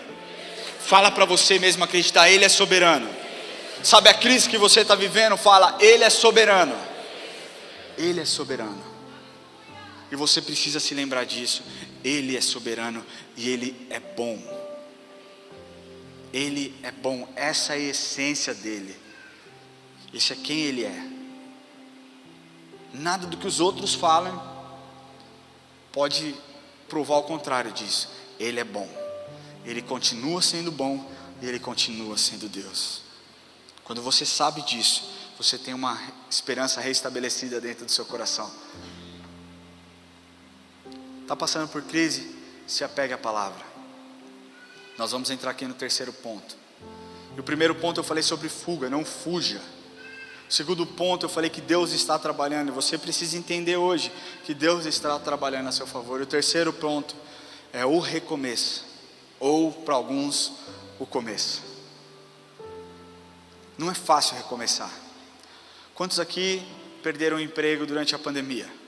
Speaker 1: Fala para você mesmo acreditar: Ele é soberano. Sabe a crise que você está vivendo? Fala: Ele é soberano. Ele é soberano. E você precisa se lembrar disso. Ele é soberano e Ele é bom. Ele é bom. Essa é a essência dele. Isso é quem Ele é. Nada do que os outros falam pode provar o contrário disso. Ele é bom. Ele continua sendo bom e Ele continua sendo Deus. Quando você sabe disso, você tem uma esperança restabelecida dentro do seu coração. Está passando por crise? Se apegue à palavra. Nós vamos entrar aqui no terceiro ponto. E o primeiro ponto eu falei sobre fuga, não fuja. O segundo ponto eu falei que Deus está trabalhando. E você precisa entender hoje que Deus está trabalhando a seu favor. E o terceiro ponto é o recomeço. Ou para alguns, o começo. Não é fácil recomeçar. Quantos aqui perderam o emprego durante a pandemia?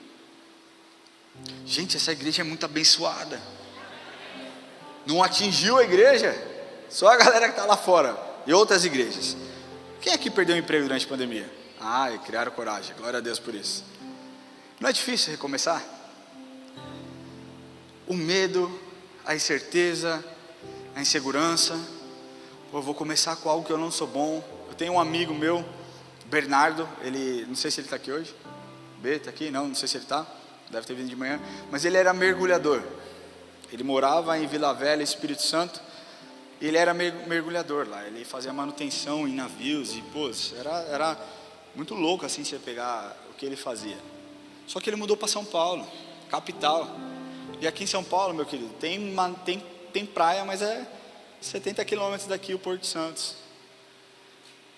Speaker 1: Gente, essa igreja é muito abençoada. Não atingiu a igreja, só a galera que está lá fora e outras igrejas. Quem aqui perdeu o emprego durante a pandemia? Criaram coragem, glória a Deus por isso. Não é difícil recomeçar? O medo, a incerteza, a insegurança. Eu vou começar com algo que eu não sou bom. Eu tenho um amigo meu, Bernardo, ele, não sei se ele está aqui hoje. B, está aqui? Não sei se ele está. Deve ter vindo de manhã. Mas ele era mergulhador. Ele morava em Vila Velha, Espírito Santo. E ele era mergulhador lá. Ele fazia manutenção em navios. E era muito louco assim você pegar o que ele fazia. Só que ele mudou para São Paulo, capital. E aqui em São Paulo, meu querido, tem praia, mas é 70 quilômetros daqui o Porto Santos.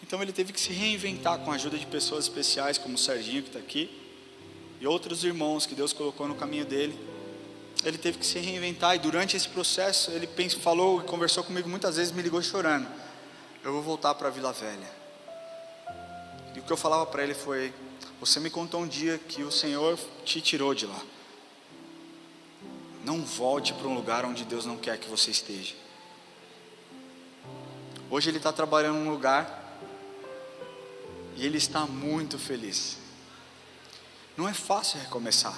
Speaker 1: Então ele teve que se reinventar com a ajuda de pessoas especiais, como o Serginho que está aqui. E outros irmãos que Deus colocou no caminho dele. Ele teve que se reinventar. E durante esse processo ele falou e conversou comigo muitas vezes, me ligou chorando: eu vou voltar para Vila Velha. E o que eu falava para ele foi: você me contou um dia que o Senhor te tirou de lá. Não volte para um lugar onde Deus não quer que você esteja. Hoje ele está trabalhando num lugar e ele está muito feliz. Não é fácil recomeçar.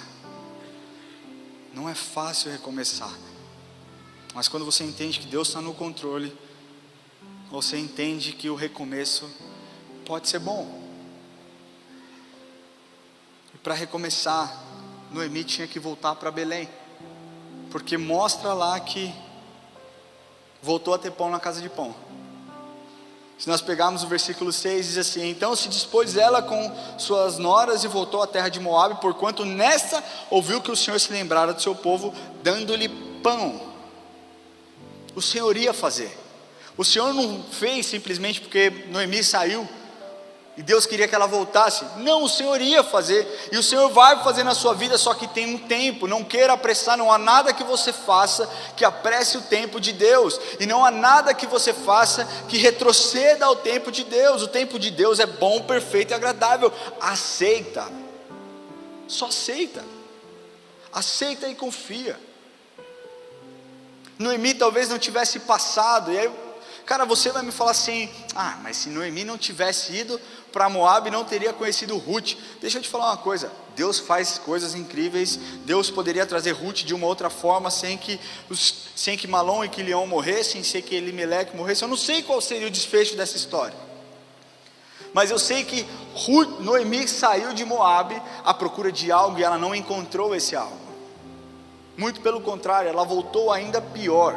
Speaker 1: Não é fácil recomeçar. Mas quando você entende que Deus está no controle, você entende que o recomeço pode ser bom. E para recomeçar, Noemi tinha que voltar para Belém. Porque mostra lá que voltou a ter pão na casa de pão. Se nós pegarmos o versículo 6, diz assim: então se dispôs ela com suas noras e voltou à terra de Moabe, porquanto nessa ouviu que o Senhor se lembrara do seu povo, dando-lhe pão. O Senhor ia fazer. O Senhor não fez simplesmente porque Noemi saiu e Deus queria que ela voltasse. Não, o Senhor ia fazer, e o Senhor vai fazer na sua vida, só que tem um tempo. Não queira apressar, não há nada que você faça que apresse o tempo de Deus, e não há nada que você faça que retroceda ao tempo de Deus. O tempo de Deus é bom, perfeito e agradável. Aceita, só aceita, aceita e confia. Noemi talvez não tivesse passado, e aí, cara, você vai me falar assim: mas se Noemi não tivesse ido para Moabe, não teria conhecido Ruth. Deixa eu te falar uma coisa: Deus faz coisas incríveis. Deus poderia trazer Ruth de uma outra forma, sem que Malom e Quilion morressem, sem que Elimeleque morresse. Eu não sei qual seria o desfecho dessa história, mas eu sei que Noemi saiu de Moabe à procura de algo, e ela não encontrou esse algo. Muito pelo contrário, ela voltou ainda pior.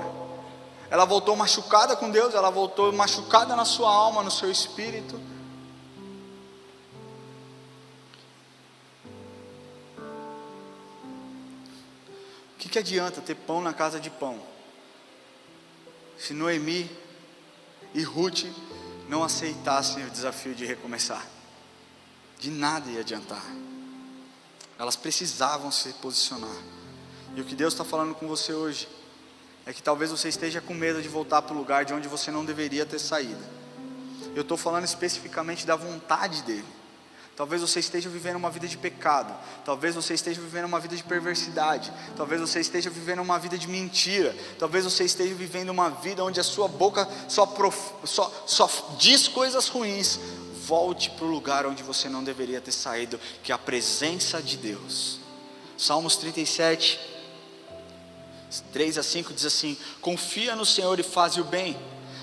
Speaker 1: ela voltou machucada com Deus, ela voltou machucada na sua alma, no seu espírito. O que adianta ter pão na casa de pão, se Noemi e Ruth não aceitassem o desafio de recomeçar? De nada ia adiantar. Elas precisavam se posicionar. E o que Deus está falando com você hoje é que talvez você esteja com medo de voltar para o lugar de onde você não deveria ter saído. Eu estou falando especificamente da vontade dele. Talvez você esteja vivendo uma vida de pecado, talvez você esteja vivendo uma vida de perversidade, talvez você esteja vivendo uma vida de mentira, talvez você esteja vivendo uma vida onde a sua boca só diz coisas ruins. Volte para o lugar onde você não deveria ter saído, que é a presença de Deus. Salmos 37, 3-5 diz assim: confia no Senhor e faz o bem,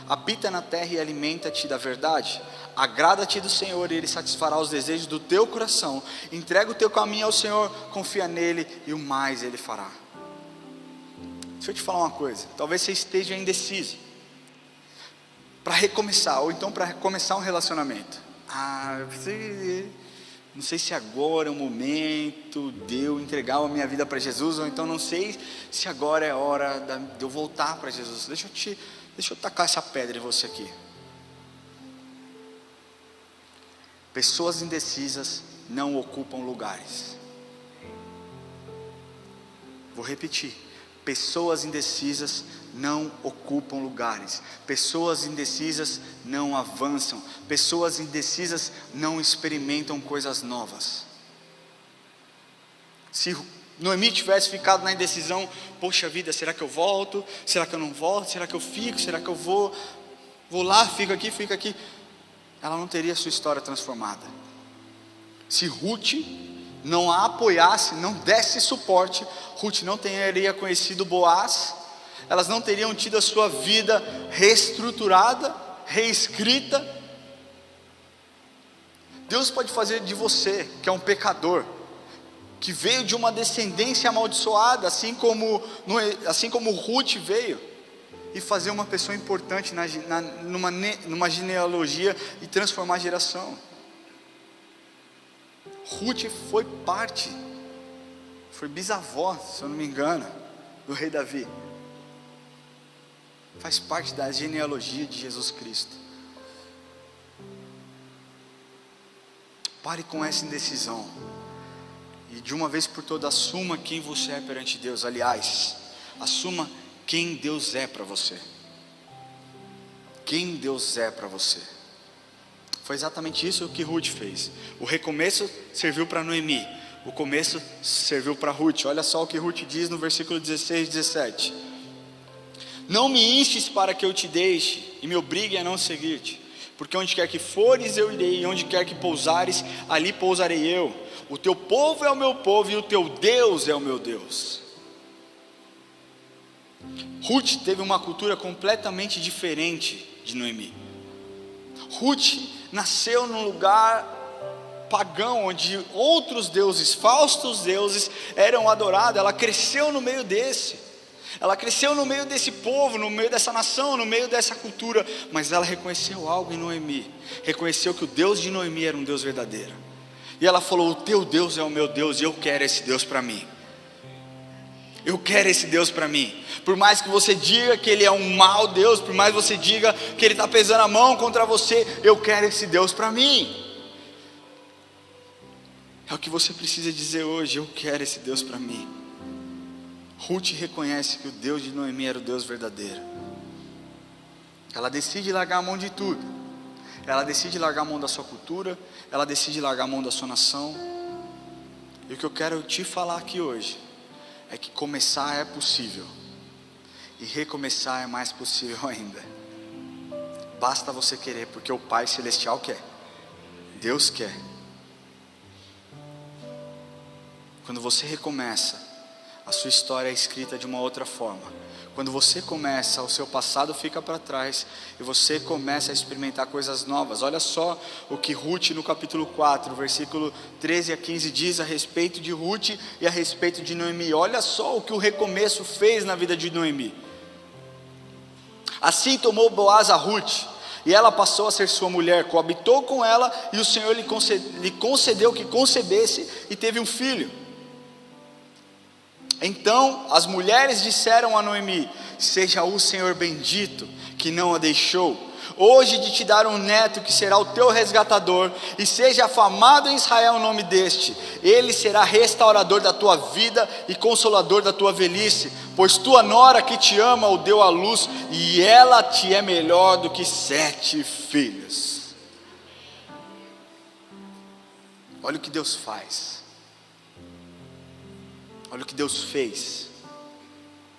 Speaker 1: habita na terra e alimenta-te da verdade. Agrada-te do Senhor e Ele satisfará os desejos do teu coração. Entrega o teu caminho ao Senhor, confia nele e o mais Ele fará. Deixa eu te falar uma coisa, talvez você esteja indeciso para recomeçar, ou então para começar um relacionamento. Não sei se agora é o momento de eu entregar a minha vida para Jesus, ou então não sei se agora é hora de eu voltar para Jesus. Deixa eu tacar essa pedra em você aqui. Pessoas indecisas não ocupam lugares. Vou repetir. Pessoas indecisas não ocupam lugares. Pessoas indecisas não avançam. Pessoas indecisas não experimentam coisas novas. Se Noemi tivesse ficado na indecisão, poxa vida, será que eu volto? Será que eu não volto? Será que eu fico? Será que eu vou lá, fico aqui? Ela não teria sua história transformada. Se Ruth não a apoiasse, não desse suporte, Ruth não teria conhecido Boaz, elas não teriam tido a sua vida reestruturada, reescrita. Deus pode fazer de você, que é um pecador, que veio de uma descendência amaldiçoada, assim como Ruth veio, e fazer uma pessoa importante numa genealogia e transformar a geração. Ruth foi bisavó, se eu não me engano, do rei Davi. Faz parte da genealogia de Jesus Cristo. Pare com essa indecisão e de uma vez por todas assuma quem você é perante Deus. Aliás, assuma quem Deus é para você. Quem Deus é para você. Foi exatamente isso que Ruth fez. O recomeço serviu para Noemi, o começo serviu para Ruth. Olha só o que Ruth diz no versículo 16 e 17: não me instes para que eu te deixe e me obrigue a não seguir-te, porque onde quer que fores eu irei, e onde quer que pousares, ali pousarei eu. O teu povo é o meu povo e o teu Deus é o meu Deus. Ruth teve uma cultura completamente diferente de Noemi. Ruth nasceu num lugar pagão, onde outros deuses, falsos deuses, eram adorados. Ela cresceu no meio ela cresceu no meio desse povo, no meio dessa nação, no meio dessa cultura. Mas ela reconheceu algo em Noemi, reconheceu que o Deus de Noemi era um Deus verdadeiro. E ela falou: o teu Deus é o meu Deus, e eu quero esse Deus para mim. Eu quero esse Deus para mim. Por mais que você diga que Ele é um mau Deus, por mais que você diga que Ele está pesando a mão contra você, eu quero esse Deus para mim. É o que você precisa dizer hoje: eu quero esse Deus para mim. Ruth reconhece que o Deus de Noemi era o Deus verdadeiro. Ela decide largar a mão de tudo. Ela decide largar a mão da sua cultura, ela decide largar a mão da sua nação. E o que eu quero te falar aqui hoje é que começar é possível, e recomeçar é mais possível ainda. Basta você querer, porque o Pai Celestial quer, Deus quer. Quando você recomeça, a sua história é escrita de uma outra forma. Quando você começa, o seu passado fica para trás e você começa a experimentar coisas novas. Olha só o que Ruth no capítulo 4, versículo 13 a 15 diz a respeito de Ruth e a respeito de Noemi. Olha só o que o recomeço fez na vida de Noemi. Assim tomou Boaz a Rute, e ela passou a ser sua mulher, coabitou com ela, e o Senhor lhe concedeu que concebesse e teve um filho. Então as mulheres disseram a Noemi: seja o Senhor bendito, que não a deixou hoje de te dar um neto que será o teu resgatador, e seja afamado em Israel o nome deste. Ele será restaurador da tua vida e consolador da tua velhice, pois tua nora que te ama o deu à luz, e ela te é melhor do que 7 filhos. Olha o que Deus faz, olha o que Deus fez,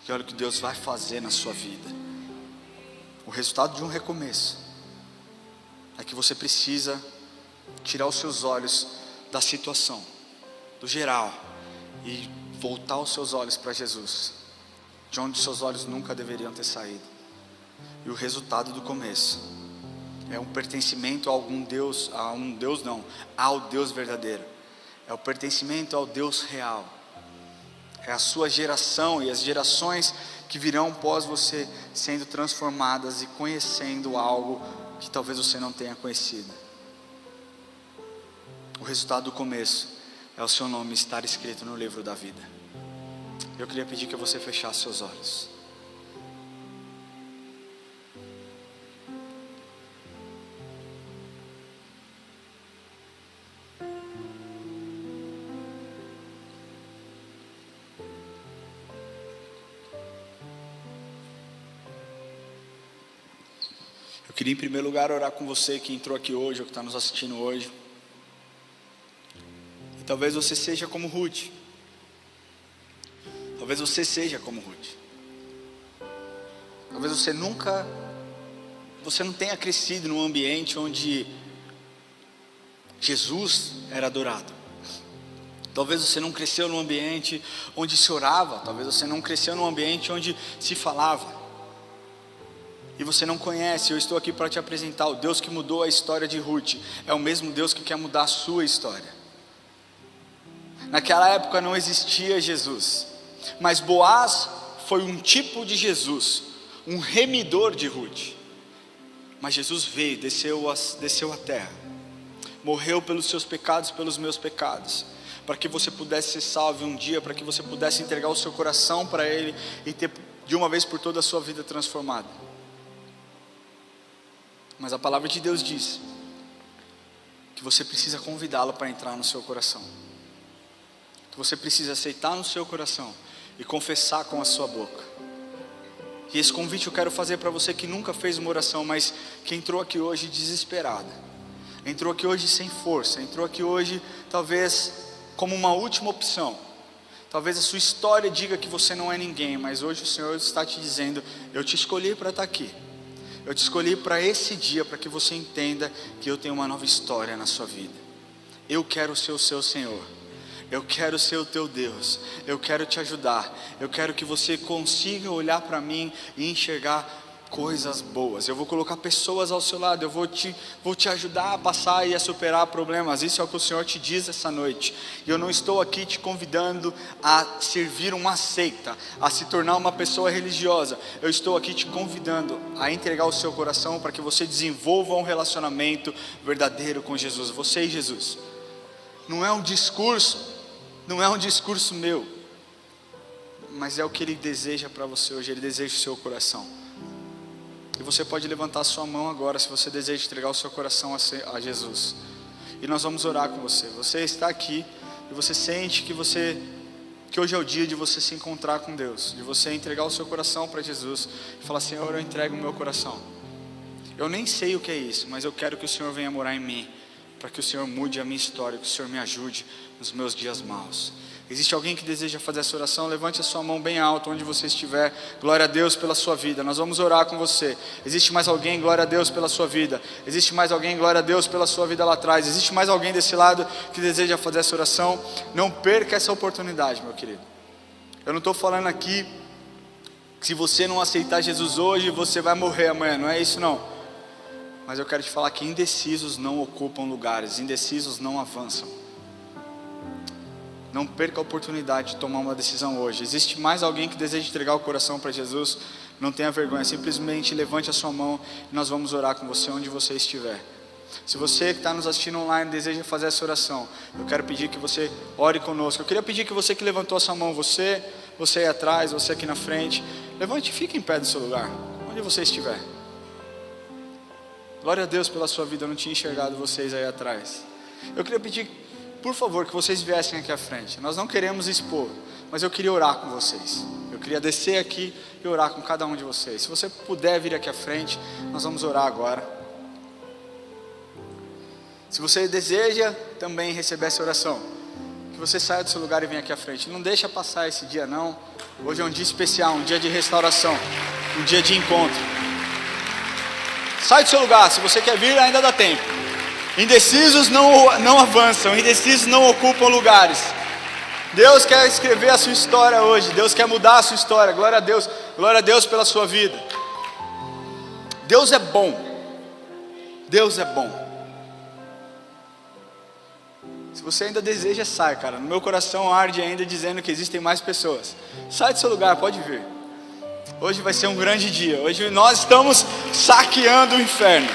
Speaker 1: e olha o que Deus vai fazer na sua vida. O resultado de um recomeço é que você precisa tirar os seus olhos da situação, do geral, e voltar os seus olhos para Jesus, de onde os seus olhos nunca deveriam ter saído. E o resultado do começo é um pertencimento a ao Deus verdadeiro. É o pertencimento ao Deus real. É a sua geração e as gerações que virão após você sendo transformadas e conhecendo algo que talvez você não tenha conhecido. O resultado do começo é o seu nome estar escrito no livro da vida. Eu queria pedir que você fechasse seus olhos. Eu queria em primeiro lugar orar com você que entrou aqui hoje, ou que está nos assistindo hoje. E talvez você seja como Ruth. Talvez você seja como Ruth. Talvez você não tenha crescido num ambiente onde Jesus era adorado. Talvez você não cresceu num ambiente onde se orava. Talvez você não cresceu num ambiente onde se falava. E você não conhece, eu estou aqui para te apresentar o Deus que mudou a história de Ruth. É o mesmo Deus que quer mudar a sua história. Naquela época não existia Jesus, mas Boaz foi um tipo de Jesus, um remidor de Ruth. Mas Jesus veio, desceu a terra, morreu pelos seus pecados, pelos meus pecados, para que você pudesse ser salvo um dia, para que você pudesse entregar o seu coração para Ele e ter de uma vez por toda a sua vida transformada. Mas a palavra de Deus diz que você precisa convidá-lo para entrar no seu coração, que você precisa aceitar no seu coração e confessar com a sua boca. E esse convite eu quero fazer para você que nunca fez uma oração, mas que entrou aqui hoje desesperada, entrou aqui hoje sem força, entrou aqui hoje talvez como uma última opção. Talvez a sua história diga que você não é ninguém, mas hoje o Senhor está te dizendo: eu te escolhi para estar aqui. Eu te escolhi para esse dia, para que você entenda que eu tenho uma nova história na sua vida. Eu quero ser o seu Senhor. Eu quero ser o teu Deus. Eu quero te ajudar. Eu quero que você consiga olhar para mim e enxergar coisas boas. Eu vou colocar pessoas ao seu lado. Eu vou te ajudar a passar e a superar problemas. Isso é o que o Senhor te diz essa noite. E eu não estou aqui te convidando a servir uma seita, a se tornar uma pessoa religiosa. Eu estou aqui te convidando a entregar o seu coração para que você desenvolva um relacionamento verdadeiro com Jesus. Você e Jesus. Não é um discurso meu, mas é o que Ele deseja para você hoje. Ele deseja o seu coração. E você pode levantar a sua mão agora, se você deseja entregar o seu coração a Jesus. E nós vamos orar com você. Você está aqui e você sente que hoje é o dia de você se encontrar com Deus, de você entregar o seu coração para Jesus e falar: Senhor, eu entrego o meu coração. Eu nem sei o que é isso, mas eu quero que o Senhor venha morar em mim, para que o Senhor mude a minha história, que o Senhor me ajude nos meus dias maus. Existe alguém que deseja fazer essa oração? Levante a sua mão bem alto onde você estiver. Glória a Deus pela sua vida. Nós vamos orar com você. Existe mais alguém? Glória a Deus pela sua vida. Existe mais alguém? Glória a Deus pela sua vida lá atrás. Existe mais alguém desse lado que deseja fazer essa oração? Não perca essa oportunidade, meu querido. Eu não estou falando aqui que se você não aceitar Jesus hoje, você vai morrer amanhã. Não é isso não. Mas eu quero te falar que indecisos não ocupam lugares. Indecisos não avançam. Não perca a oportunidade de tomar uma decisão hoje. Existe mais alguém que deseja entregar o coração para Jesus? Não tenha vergonha, simplesmente levante a sua mão e nós vamos orar com você onde você estiver. Se você que está nos assistindo online deseja fazer essa oração, eu quero pedir que você ore conosco. Eu queria pedir que você que levantou a sua mão, você aí atrás, você aqui na frente, levante e fique em pé do seu lugar, onde você estiver. Glória a Deus pela sua vida, eu não tinha enxergado vocês aí atrás. Eu queria pedir, por favor, que vocês viessem aqui à frente. Nós não queremos expor, mas eu queria orar com vocês. Eu queria descer aqui e orar com cada um de vocês. Se você puder vir aqui à frente, nós vamos orar agora. Se você deseja também receber essa oração, que você saia do seu lugar e venha aqui à frente. Não deixa passar esse dia não. Hoje é um dia especial, um dia de restauração, um dia de encontro. Sai do seu lugar, se você quer vir ainda dá tempo. Indecisos não avançam, indecisos não ocupam lugares. Deus quer escrever a sua história hoje, Deus quer mudar a sua história. Glória a Deus pela sua vida. Deus é bom, Deus é bom. Se você ainda deseja, sai, cara. No meu coração arde ainda dizendo que existem mais pessoas. Sai do seu lugar, pode vir. Hoje vai ser um grande dia. Hoje nós estamos saqueando o inferno.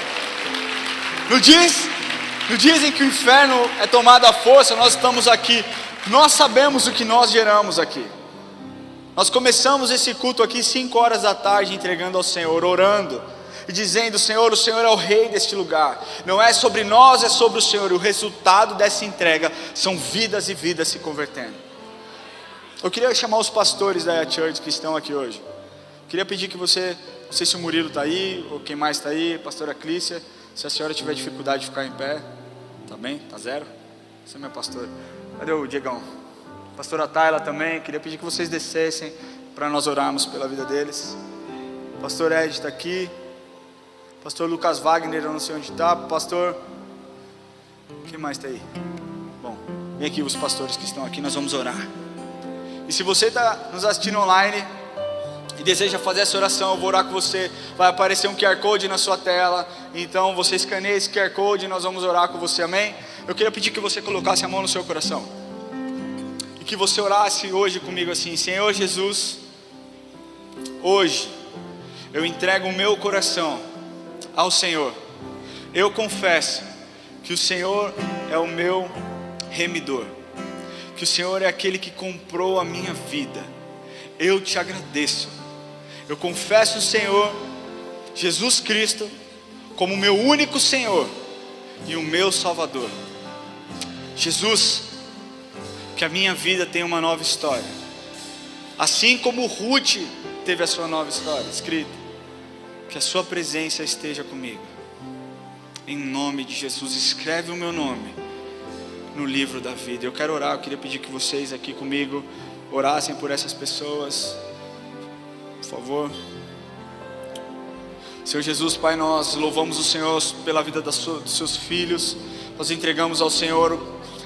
Speaker 1: No dias em que o inferno é tomado à força, nós estamos aqui. Nós sabemos o que nós geramos aqui. Nós começamos esse culto aqui 5 horas da tarde, entregando ao Senhor, orando e dizendo: Senhor, o Senhor é o rei deste lugar. Não é sobre nós, é sobre o Senhor. E o resultado dessa entrega são vidas e vidas se convertendo. Eu queria chamar os pastores da Aya Church que estão aqui hoje. Queria pedir que você, não sei se o Murilo está aí, ou quem mais está aí, pastora Clícia, se a senhora tiver dificuldade de ficar em pé, tá bem? Tá zero? Você é minha pastora. Cadê o Diegão? Pastora Tayla também, queria pedir que vocês descessem para nós orarmos pela vida deles. Pastor Ed está aqui. Pastor Lucas Wagner, eu não sei onde está. Pastor, quem mais está aí? Bom, vem aqui os pastores que estão aqui, nós vamos orar. E se você está nos assistindo online e deseja fazer essa oração, eu vou orar com você. Vai aparecer um QR Code na sua tela. Então você escaneia esse QR Code e nós vamos orar com você, amém? Eu queria pedir que você colocasse a mão no seu coração e que você orasse hoje comigo assim: Senhor Jesus, hoje eu entrego o meu coração ao Senhor. Eu confesso que o Senhor é o meu remidor, que o Senhor é aquele que comprou a minha vida. Eu te agradeço. Eu confesso o Senhor Jesus Cristo como o meu único Senhor e o meu Salvador. Jesus, que a minha vida tenha uma nova história, assim como Ruth teve a sua nova história escrita. Que a sua presença esteja comigo. Em nome de Jesus, escreve o meu nome no livro da vida. Eu quero orar, eu queria pedir que vocês aqui comigo orassem por essas pessoas, por favor. Senhor Jesus, Pai, nós louvamos o Senhor pela vida dos seus filhos. Nós entregamos ao Senhor,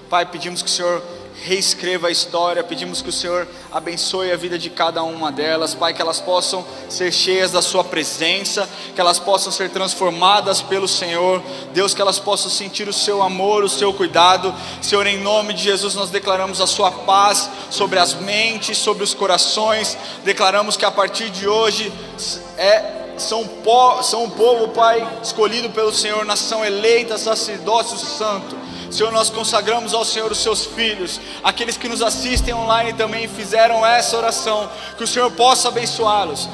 Speaker 1: Pai, pedimos que o Senhor reescreva a história, pedimos que o Senhor abençoe a vida de cada uma delas, Pai, que elas possam ser cheias da sua presença, que elas possam ser transformadas pelo Senhor, Deus, que elas possam sentir o seu amor, o seu cuidado. Senhor, em nome de Jesus nós declaramos a sua paz sobre as mentes, sobre os corações. Declaramos que a partir de hoje são um povo, Pai, escolhido pelo Senhor, nação eleita, sacerdócio santo. Senhor, nós consagramos ao Senhor os seus filhos, aqueles que nos assistem online também fizeram essa oração, que o Senhor possa abençoá-los,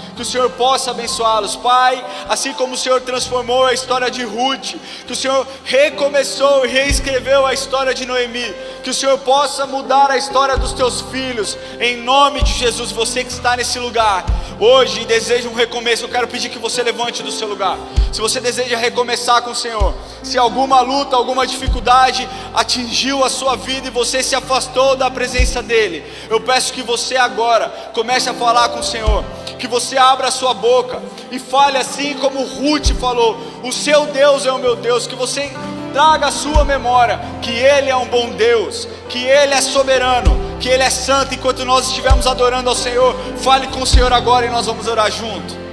Speaker 1: Pai, assim como o Senhor transformou a história de Ruth, que o Senhor recomeçou e reescreveu a história de Noemi, que o Senhor possa mudar a história dos teus filhos, em nome de Jesus. Você que está nesse lugar hoje e deseja um recomeço, eu quero pedir que você levante do seu lugar. Se você deseja recomeçar com o Senhor, se alguma luta, alguma dificuldade atingiu a sua vida e você se afastou da presença dEle, eu peço que você agora comece a falar com o Senhor, que você abra a sua boca e fale assim como Ruth falou: o seu Deus é o meu Deus. Que você traga a sua memória que Ele é um bom Deus, que Ele é soberano, que Ele é santo. Enquanto nós estivermos adorando ao Senhor, fale com o Senhor agora e nós vamos orar junto.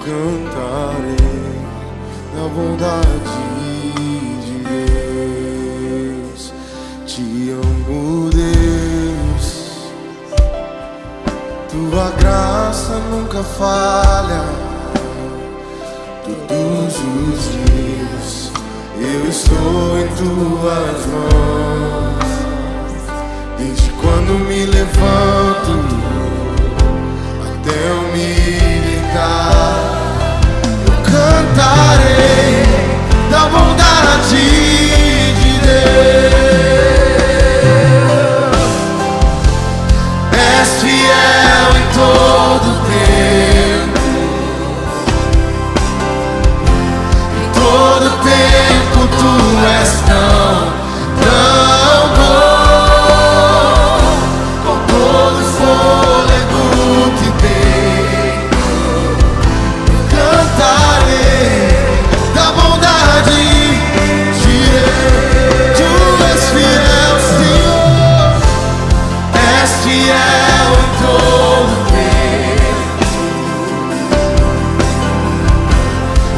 Speaker 2: Cantarei na bondade de Deus, te amo, Deus. graça nunca falha. Todos os dias eu estou em tuas mãos. Desde quando me levanto até eu me deitar, eu cantarei da bondade de Deus. És fiel em todo tempo, em todo tempo tu és tão bom. Com todo fôlego que tenho, cantarei da bondade de Deus. Tu és fiel, Senhor, és fiel em todo tempo,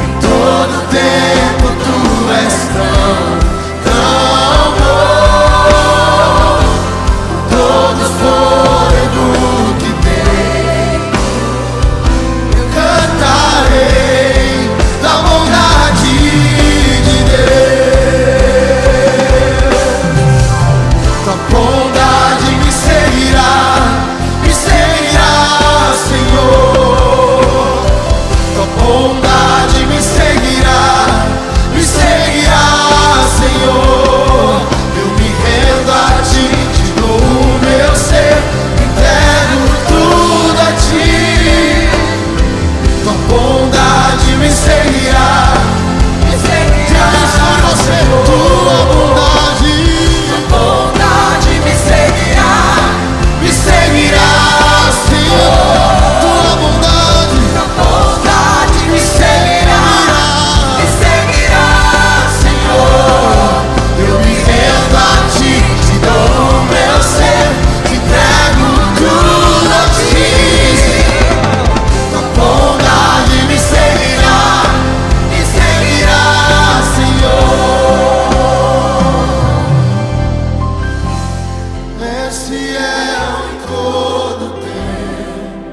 Speaker 2: em todo tempo tu és tão bom. Todo fôlego que tenho, eu cantarei da bondade de Deus. Tua bondade me seguirá, Senhor. Tua bondade me seguirá, Senhor. Eu me rendo a ti, te dou o meu ser, entrego tudo a ti. Tua bondade me seguirá, Jesus por você. Tua bondade me seguirá, Senhor. Tua bondade me seguirá, Senhor. Eu me rendo a ti, te dou o meu ser, te entrego tudo a ti. Tua bondade me seguirá, Senhor. És fiel em todo tempo,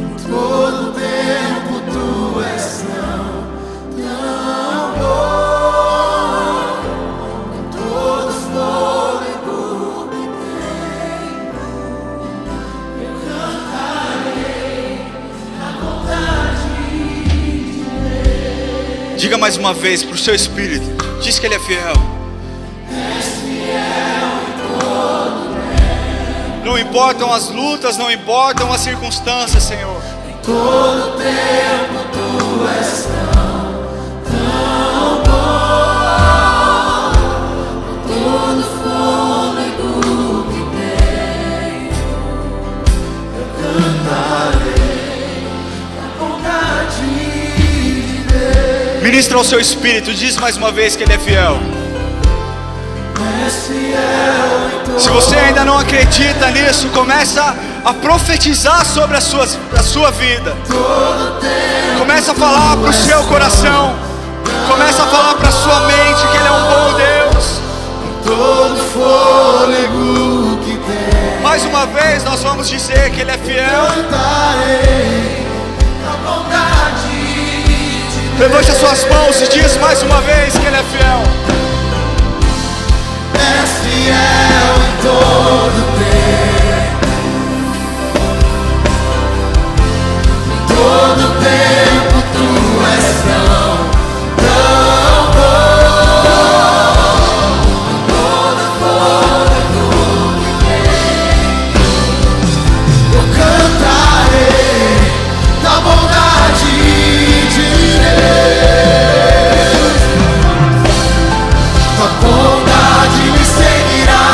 Speaker 2: em todo tempo tu és tão bom. Com todo fôlego que tenho, eu cantarei a bondade de Deus.
Speaker 1: Diga mais uma vez para o seu espírito, diz que Ele é fiel. Não importam as lutas, não importam as circunstâncias, Senhor.
Speaker 2: Todo tempo tu és tão bom. Todo fôlego que tenho, eu cantarei a bondade de Deus.
Speaker 1: Ministra ao seu espírito, diz mais uma vez que Ele é fiel.
Speaker 2: És fiel em todo.
Speaker 1: Se você ainda não acredita nisso, começa a profetizar sobre a sua vida. Começa a falar para o seu coração. Começa a falar para a sua mente que Ele é um bom Deus.
Speaker 2: Todo fôlego que tenho,
Speaker 1: Mais uma vez nós vamos dizer que Ele é fiel.
Speaker 2: cantarei a bondade de Deus.
Speaker 1: Levante as suas mãos e diz mais uma vez que Ele é fiel.
Speaker 2: És fiel em todo tempo, em todo tempo tu és tão bom. Todo fôlego que tenho, eu cantarei da bondade de Deus. Tua bondade me seguirá,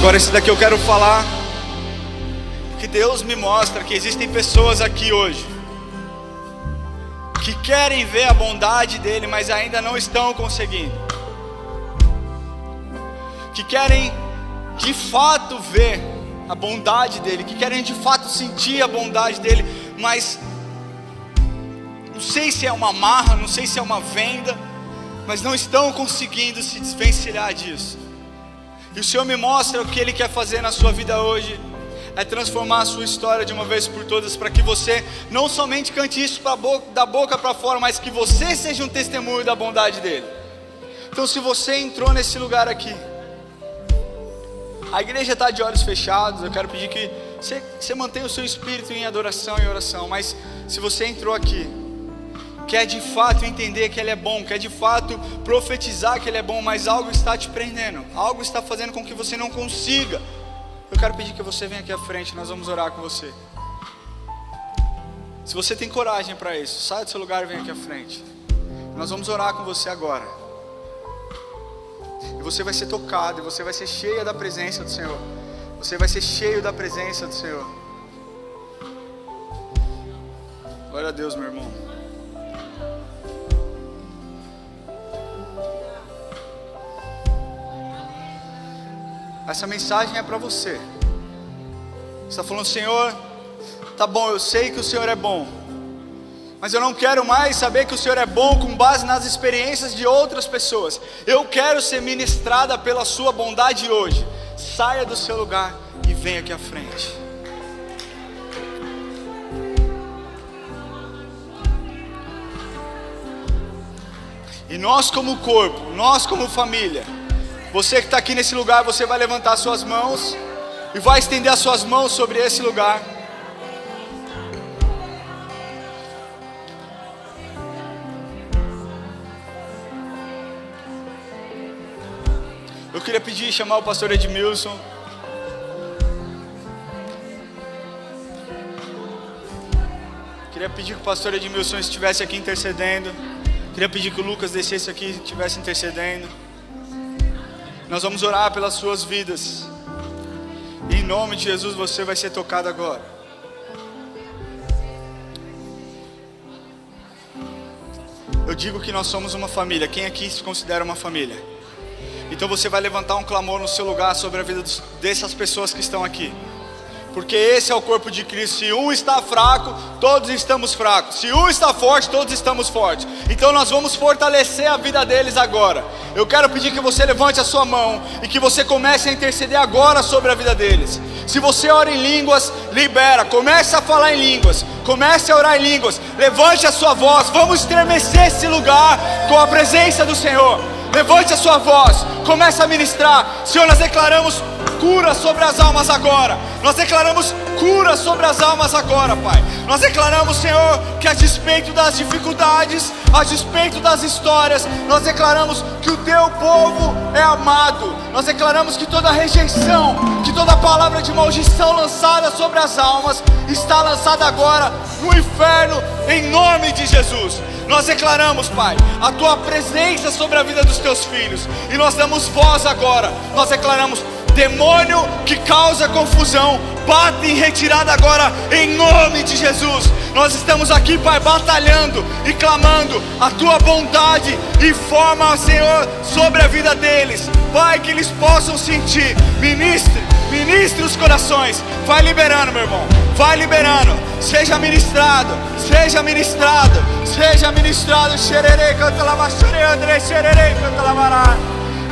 Speaker 1: Agora esse daqui eu quero falar, que Deus me mostra que existem pessoas aqui hoje que querem ver a bondade dele, mas ainda não estão conseguindo. Que querem de fato ver a bondade dele, que querem de fato sentir a bondade dele, mas não sei se é uma marra, não sei se é uma venda, mas não estão conseguindo se desvencilhar disso. E o Senhor me mostra o que Ele quer fazer na sua vida hoje, é transformar a sua história de uma vez por todas, para que você não somente cante isso da boca para fora, mas que você seja um testemunho da bondade dEle. Então, se você entrou nesse lugar aqui, a igreja está de olhos fechados, eu quero pedir que você mantenha o seu espírito em adoração e oração, mas se você entrou aqui, quer de fato entender que Ele é bom, quer de fato profetizar que Ele é bom, mas algo está te prendendo, algo está fazendo com que você não consiga, eu quero pedir que você venha aqui à frente, nós vamos orar com você. Se você tem coragem para isso, saia do seu lugar e venha aqui à frente. Nós vamos orar com você agora. E você vai ser tocado, e você vai ser cheia da presença do Senhor. Você vai ser cheio da presença do Senhor. Glória a Deus, meu irmão. Essa mensagem é para você. Você está falando: Senhor, tá bom, eu sei que o Senhor é bom, mas eu não quero mais saber que o Senhor é bom com base nas experiências de outras pessoas. Eu quero ser ministrada pela sua bondade hoje. Saia do seu lugar e venha aqui à frente. E nós como corpo, nós como família, você que está aqui nesse lugar, você vai levantar suas mãos e vai estender as suas mãos sobre esse lugar. Eu queria pedir, chamar o pastor Edmilson. Queria pedir que o pastor Edmilson estivesse aqui intercedendo. Queria pedir que o Lucas descesse aqui e estivesse intercedendo. Nós vamos orar pelas suas vidas. E em nome de Jesus você vai ser tocado agora. Eu digo que nós somos uma família. Quem aqui se considera uma família? Então você vai levantar um clamor no seu lugar sobre a vida dessas pessoas que estão aqui. Porque esse é o corpo de Cristo. Se um está fraco, todos estamos fracos. Se um está forte, todos estamos fortes. Então nós vamos fortalecer a vida deles agora. Eu quero pedir que você levante a sua mão e que você comece a interceder agora sobre a vida deles. Se você ora em línguas, libera. Comece a falar em línguas. Comece a orar em línguas. Levante a sua voz. Vamos estremecer esse lugar com a presença do Senhor. Levante a sua voz. Comece a ministrar. Senhor, nós declaramos cura sobre as almas agora. Nós declaramos cura sobre as almas agora, Pai. Nós declaramos, Senhor, que a despeito das dificuldades, a despeito das histórias, nós declaramos que o Teu povo é amado. Nós declaramos que toda rejeição, que toda palavra de maldição lançada sobre as almas está lançada agora no inferno, em nome de Jesus. Nós declaramos, Pai, a Tua presença sobre a vida dos Teus filhos. E nós damos voz agora. Nós declaramos: demônio que causa confusão, bate em retirada agora, em nome de Jesus. Nós estamos aqui, Pai, batalhando e clamando a Tua bondade e forma, Senhor, sobre a vida deles. Pai, que eles possam sentir. Ministre os corações. Vai liberando, meu irmão. Vai liberando. Seja ministrado. Seja ministrado. Seja ministrado. Xererê, canta lá, xererê, André, xererê, canta lá,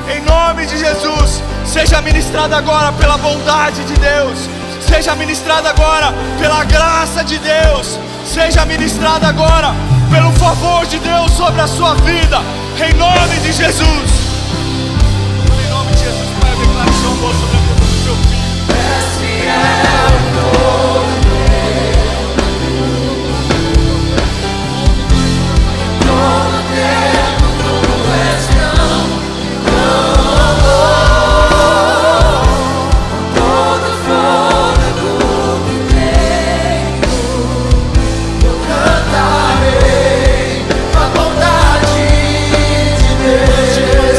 Speaker 1: em nome de Jesus. Seja ministrado agora pela bondade de Deus. Seja ministrado agora pela graça de Deus. Seja ministrado agora pelo favor de Deus sobre a sua vida. Em nome de Jesus. Em nome de Jesus, Pai, eu declaro seu amor sobre a vida do Seu filho.
Speaker 2: Cantarei a bondade de Deus.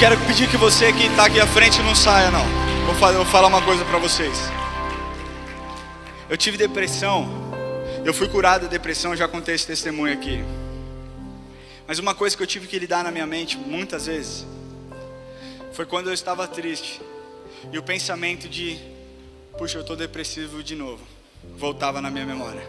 Speaker 1: quero pedir que você que está aqui à frente não saia não. Vou falar uma coisa para vocês. Eu tive depressão, eu fui curado da depressão, já contei esse testemunho aqui. Mas uma coisa que eu tive que lidar na minha mente muitas vezes foi quando eu estava triste e o pensamento de, puxa, eu estou depressivo de novo, voltava na minha memória.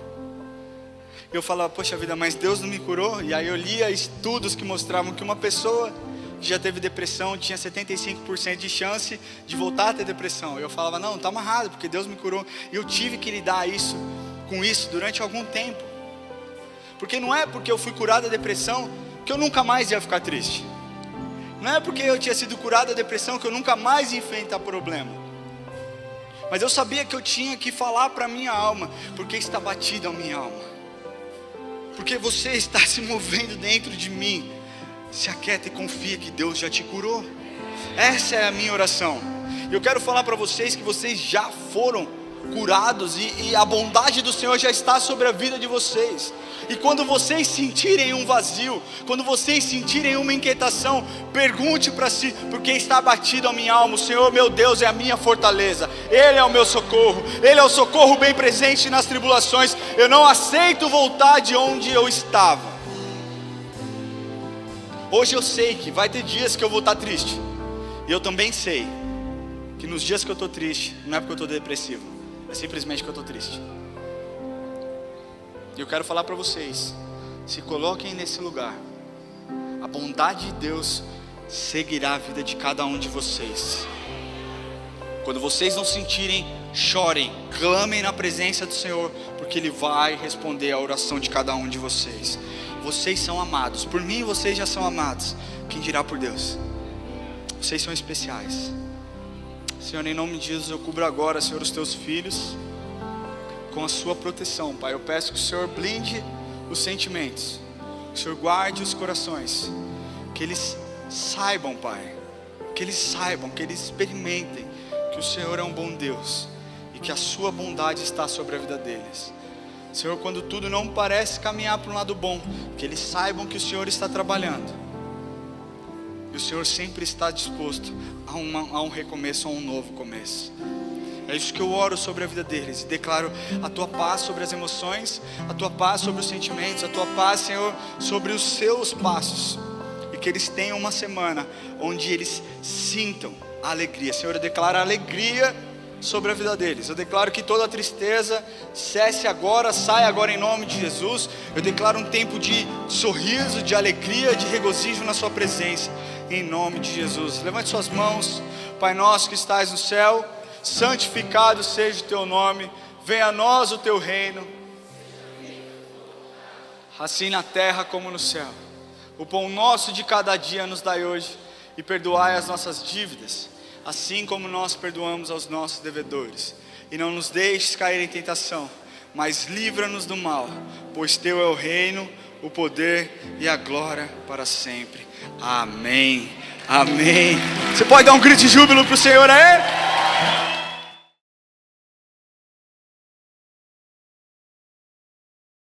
Speaker 1: Eu falava, poxa vida, mas Deus não me curou? E aí eu lia estudos que mostravam que uma pessoa que já teve depressão tinha 75% de chance de voltar a ter depressão. Eu falava, não, está amarrado, porque Deus me curou. E eu tive que lidar com isso durante algum tempo. Porque não é porque eu fui curado da depressão que eu nunca mais ia ficar triste. Não é porque eu tinha sido curado da depressão que eu nunca mais ia enfrentar problema. Mas eu sabia que eu tinha que falar para a minha alma, porque está batida a minha alma. Porque você está se movendo dentro de mim. Se aquieta e confia que Deus já te curou. Essa é a minha oração. Eu quero falar para vocês que vocês já foram curados e a bondade do Senhor já está sobre a vida de vocês. E quando vocês sentirem um vazio, quando vocês sentirem uma inquietação, pergunte para si, porque está batido a minha alma. O Senhor meu Deus é a minha fortaleza, Ele é o meu socorro, Ele é o socorro bem presente nas tribulações. Eu não aceito voltar de onde eu estava. Hoje eu sei que vai ter dias que eu vou estar triste. E eu também sei que nos dias que eu estou triste, não é porque eu estou depressivo, é simplesmente que eu estou triste. E eu quero falar para vocês, se coloquem nesse lugar. A bondade de Deus seguirá a vida de cada um de vocês. Quando vocês não sentirem, chorem, clamem na presença do Senhor, porque Ele vai responder a oração de cada um de vocês. Vocês são amados, por mim vocês já são amados, quem dirá por Deus? Vocês são especiais. Senhor, em nome de Jesus eu cubro agora, Senhor, os teus filhos com a sua proteção, Pai. Eu peço que o Senhor blinde os sentimentos, que o Senhor guarde os corações, que eles saibam, Pai, que eles experimentem que o Senhor é um bom Deus e que a sua bondade está sobre a vida deles. Senhor, quando tudo não parece caminhar para um lado bom, que eles saibam que o Senhor está trabalhando e o Senhor sempre está disposto a um recomeço, a um novo começo. É isso que eu oro sobre a vida deles e declaro a tua paz sobre as emoções, a tua paz sobre os sentimentos, a tua paz, Senhor, sobre os seus passos, e que eles tenham uma semana onde eles sintam a alegria. Senhor, eu declaro a alegria sobre a vida deles. Eu declaro que toda tristeza cesse agora, saia agora em nome de Jesus. Eu declaro um tempo de sorriso, de alegria, de regozijo na sua presença, em nome de Jesus. Levante suas mãos. Pai nosso que estás no céu, santificado seja o teu nome, venha a nós o teu reino, assim na terra como no céu. O pão nosso de cada dia nos dai hoje, e perdoai as nossas dívidas, assim como nós perdoamos aos nossos devedores. E não nos deixes cair em tentação, mas livra-nos do mal, pois teu é o reino, o poder e a glória para sempre. Amém. Amém. Você pode dar um grito de júbilo para o Senhor aí?